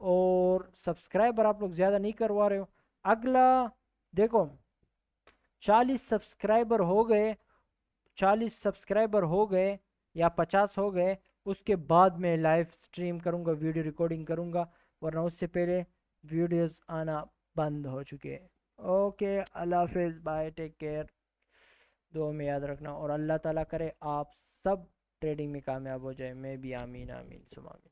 और सब्सक्राइबर आप लोग ज़्यादा नहीं करवा रहे हो। अगला देखो, 40 सब्सक्राइबर हो गए, 40 सब्सक्राइबर हो गए या 50 हो गए, उसके बाद मैं लाइव स्ट्रीम करूँगा, वीडियो रिकॉर्डिंग करूँगा, वरना उससे पहले वीडियोस आना बंद हो चुके हैं। ओके, अल्लाह हाफिज़, बाय, टेक केयर, दुआ में याद रखना, और अल्लाह ताला करे आप सब ट्रेडिंग में कामयाब हो जाए, मैं भी आमीन आमीन सुम आमीन।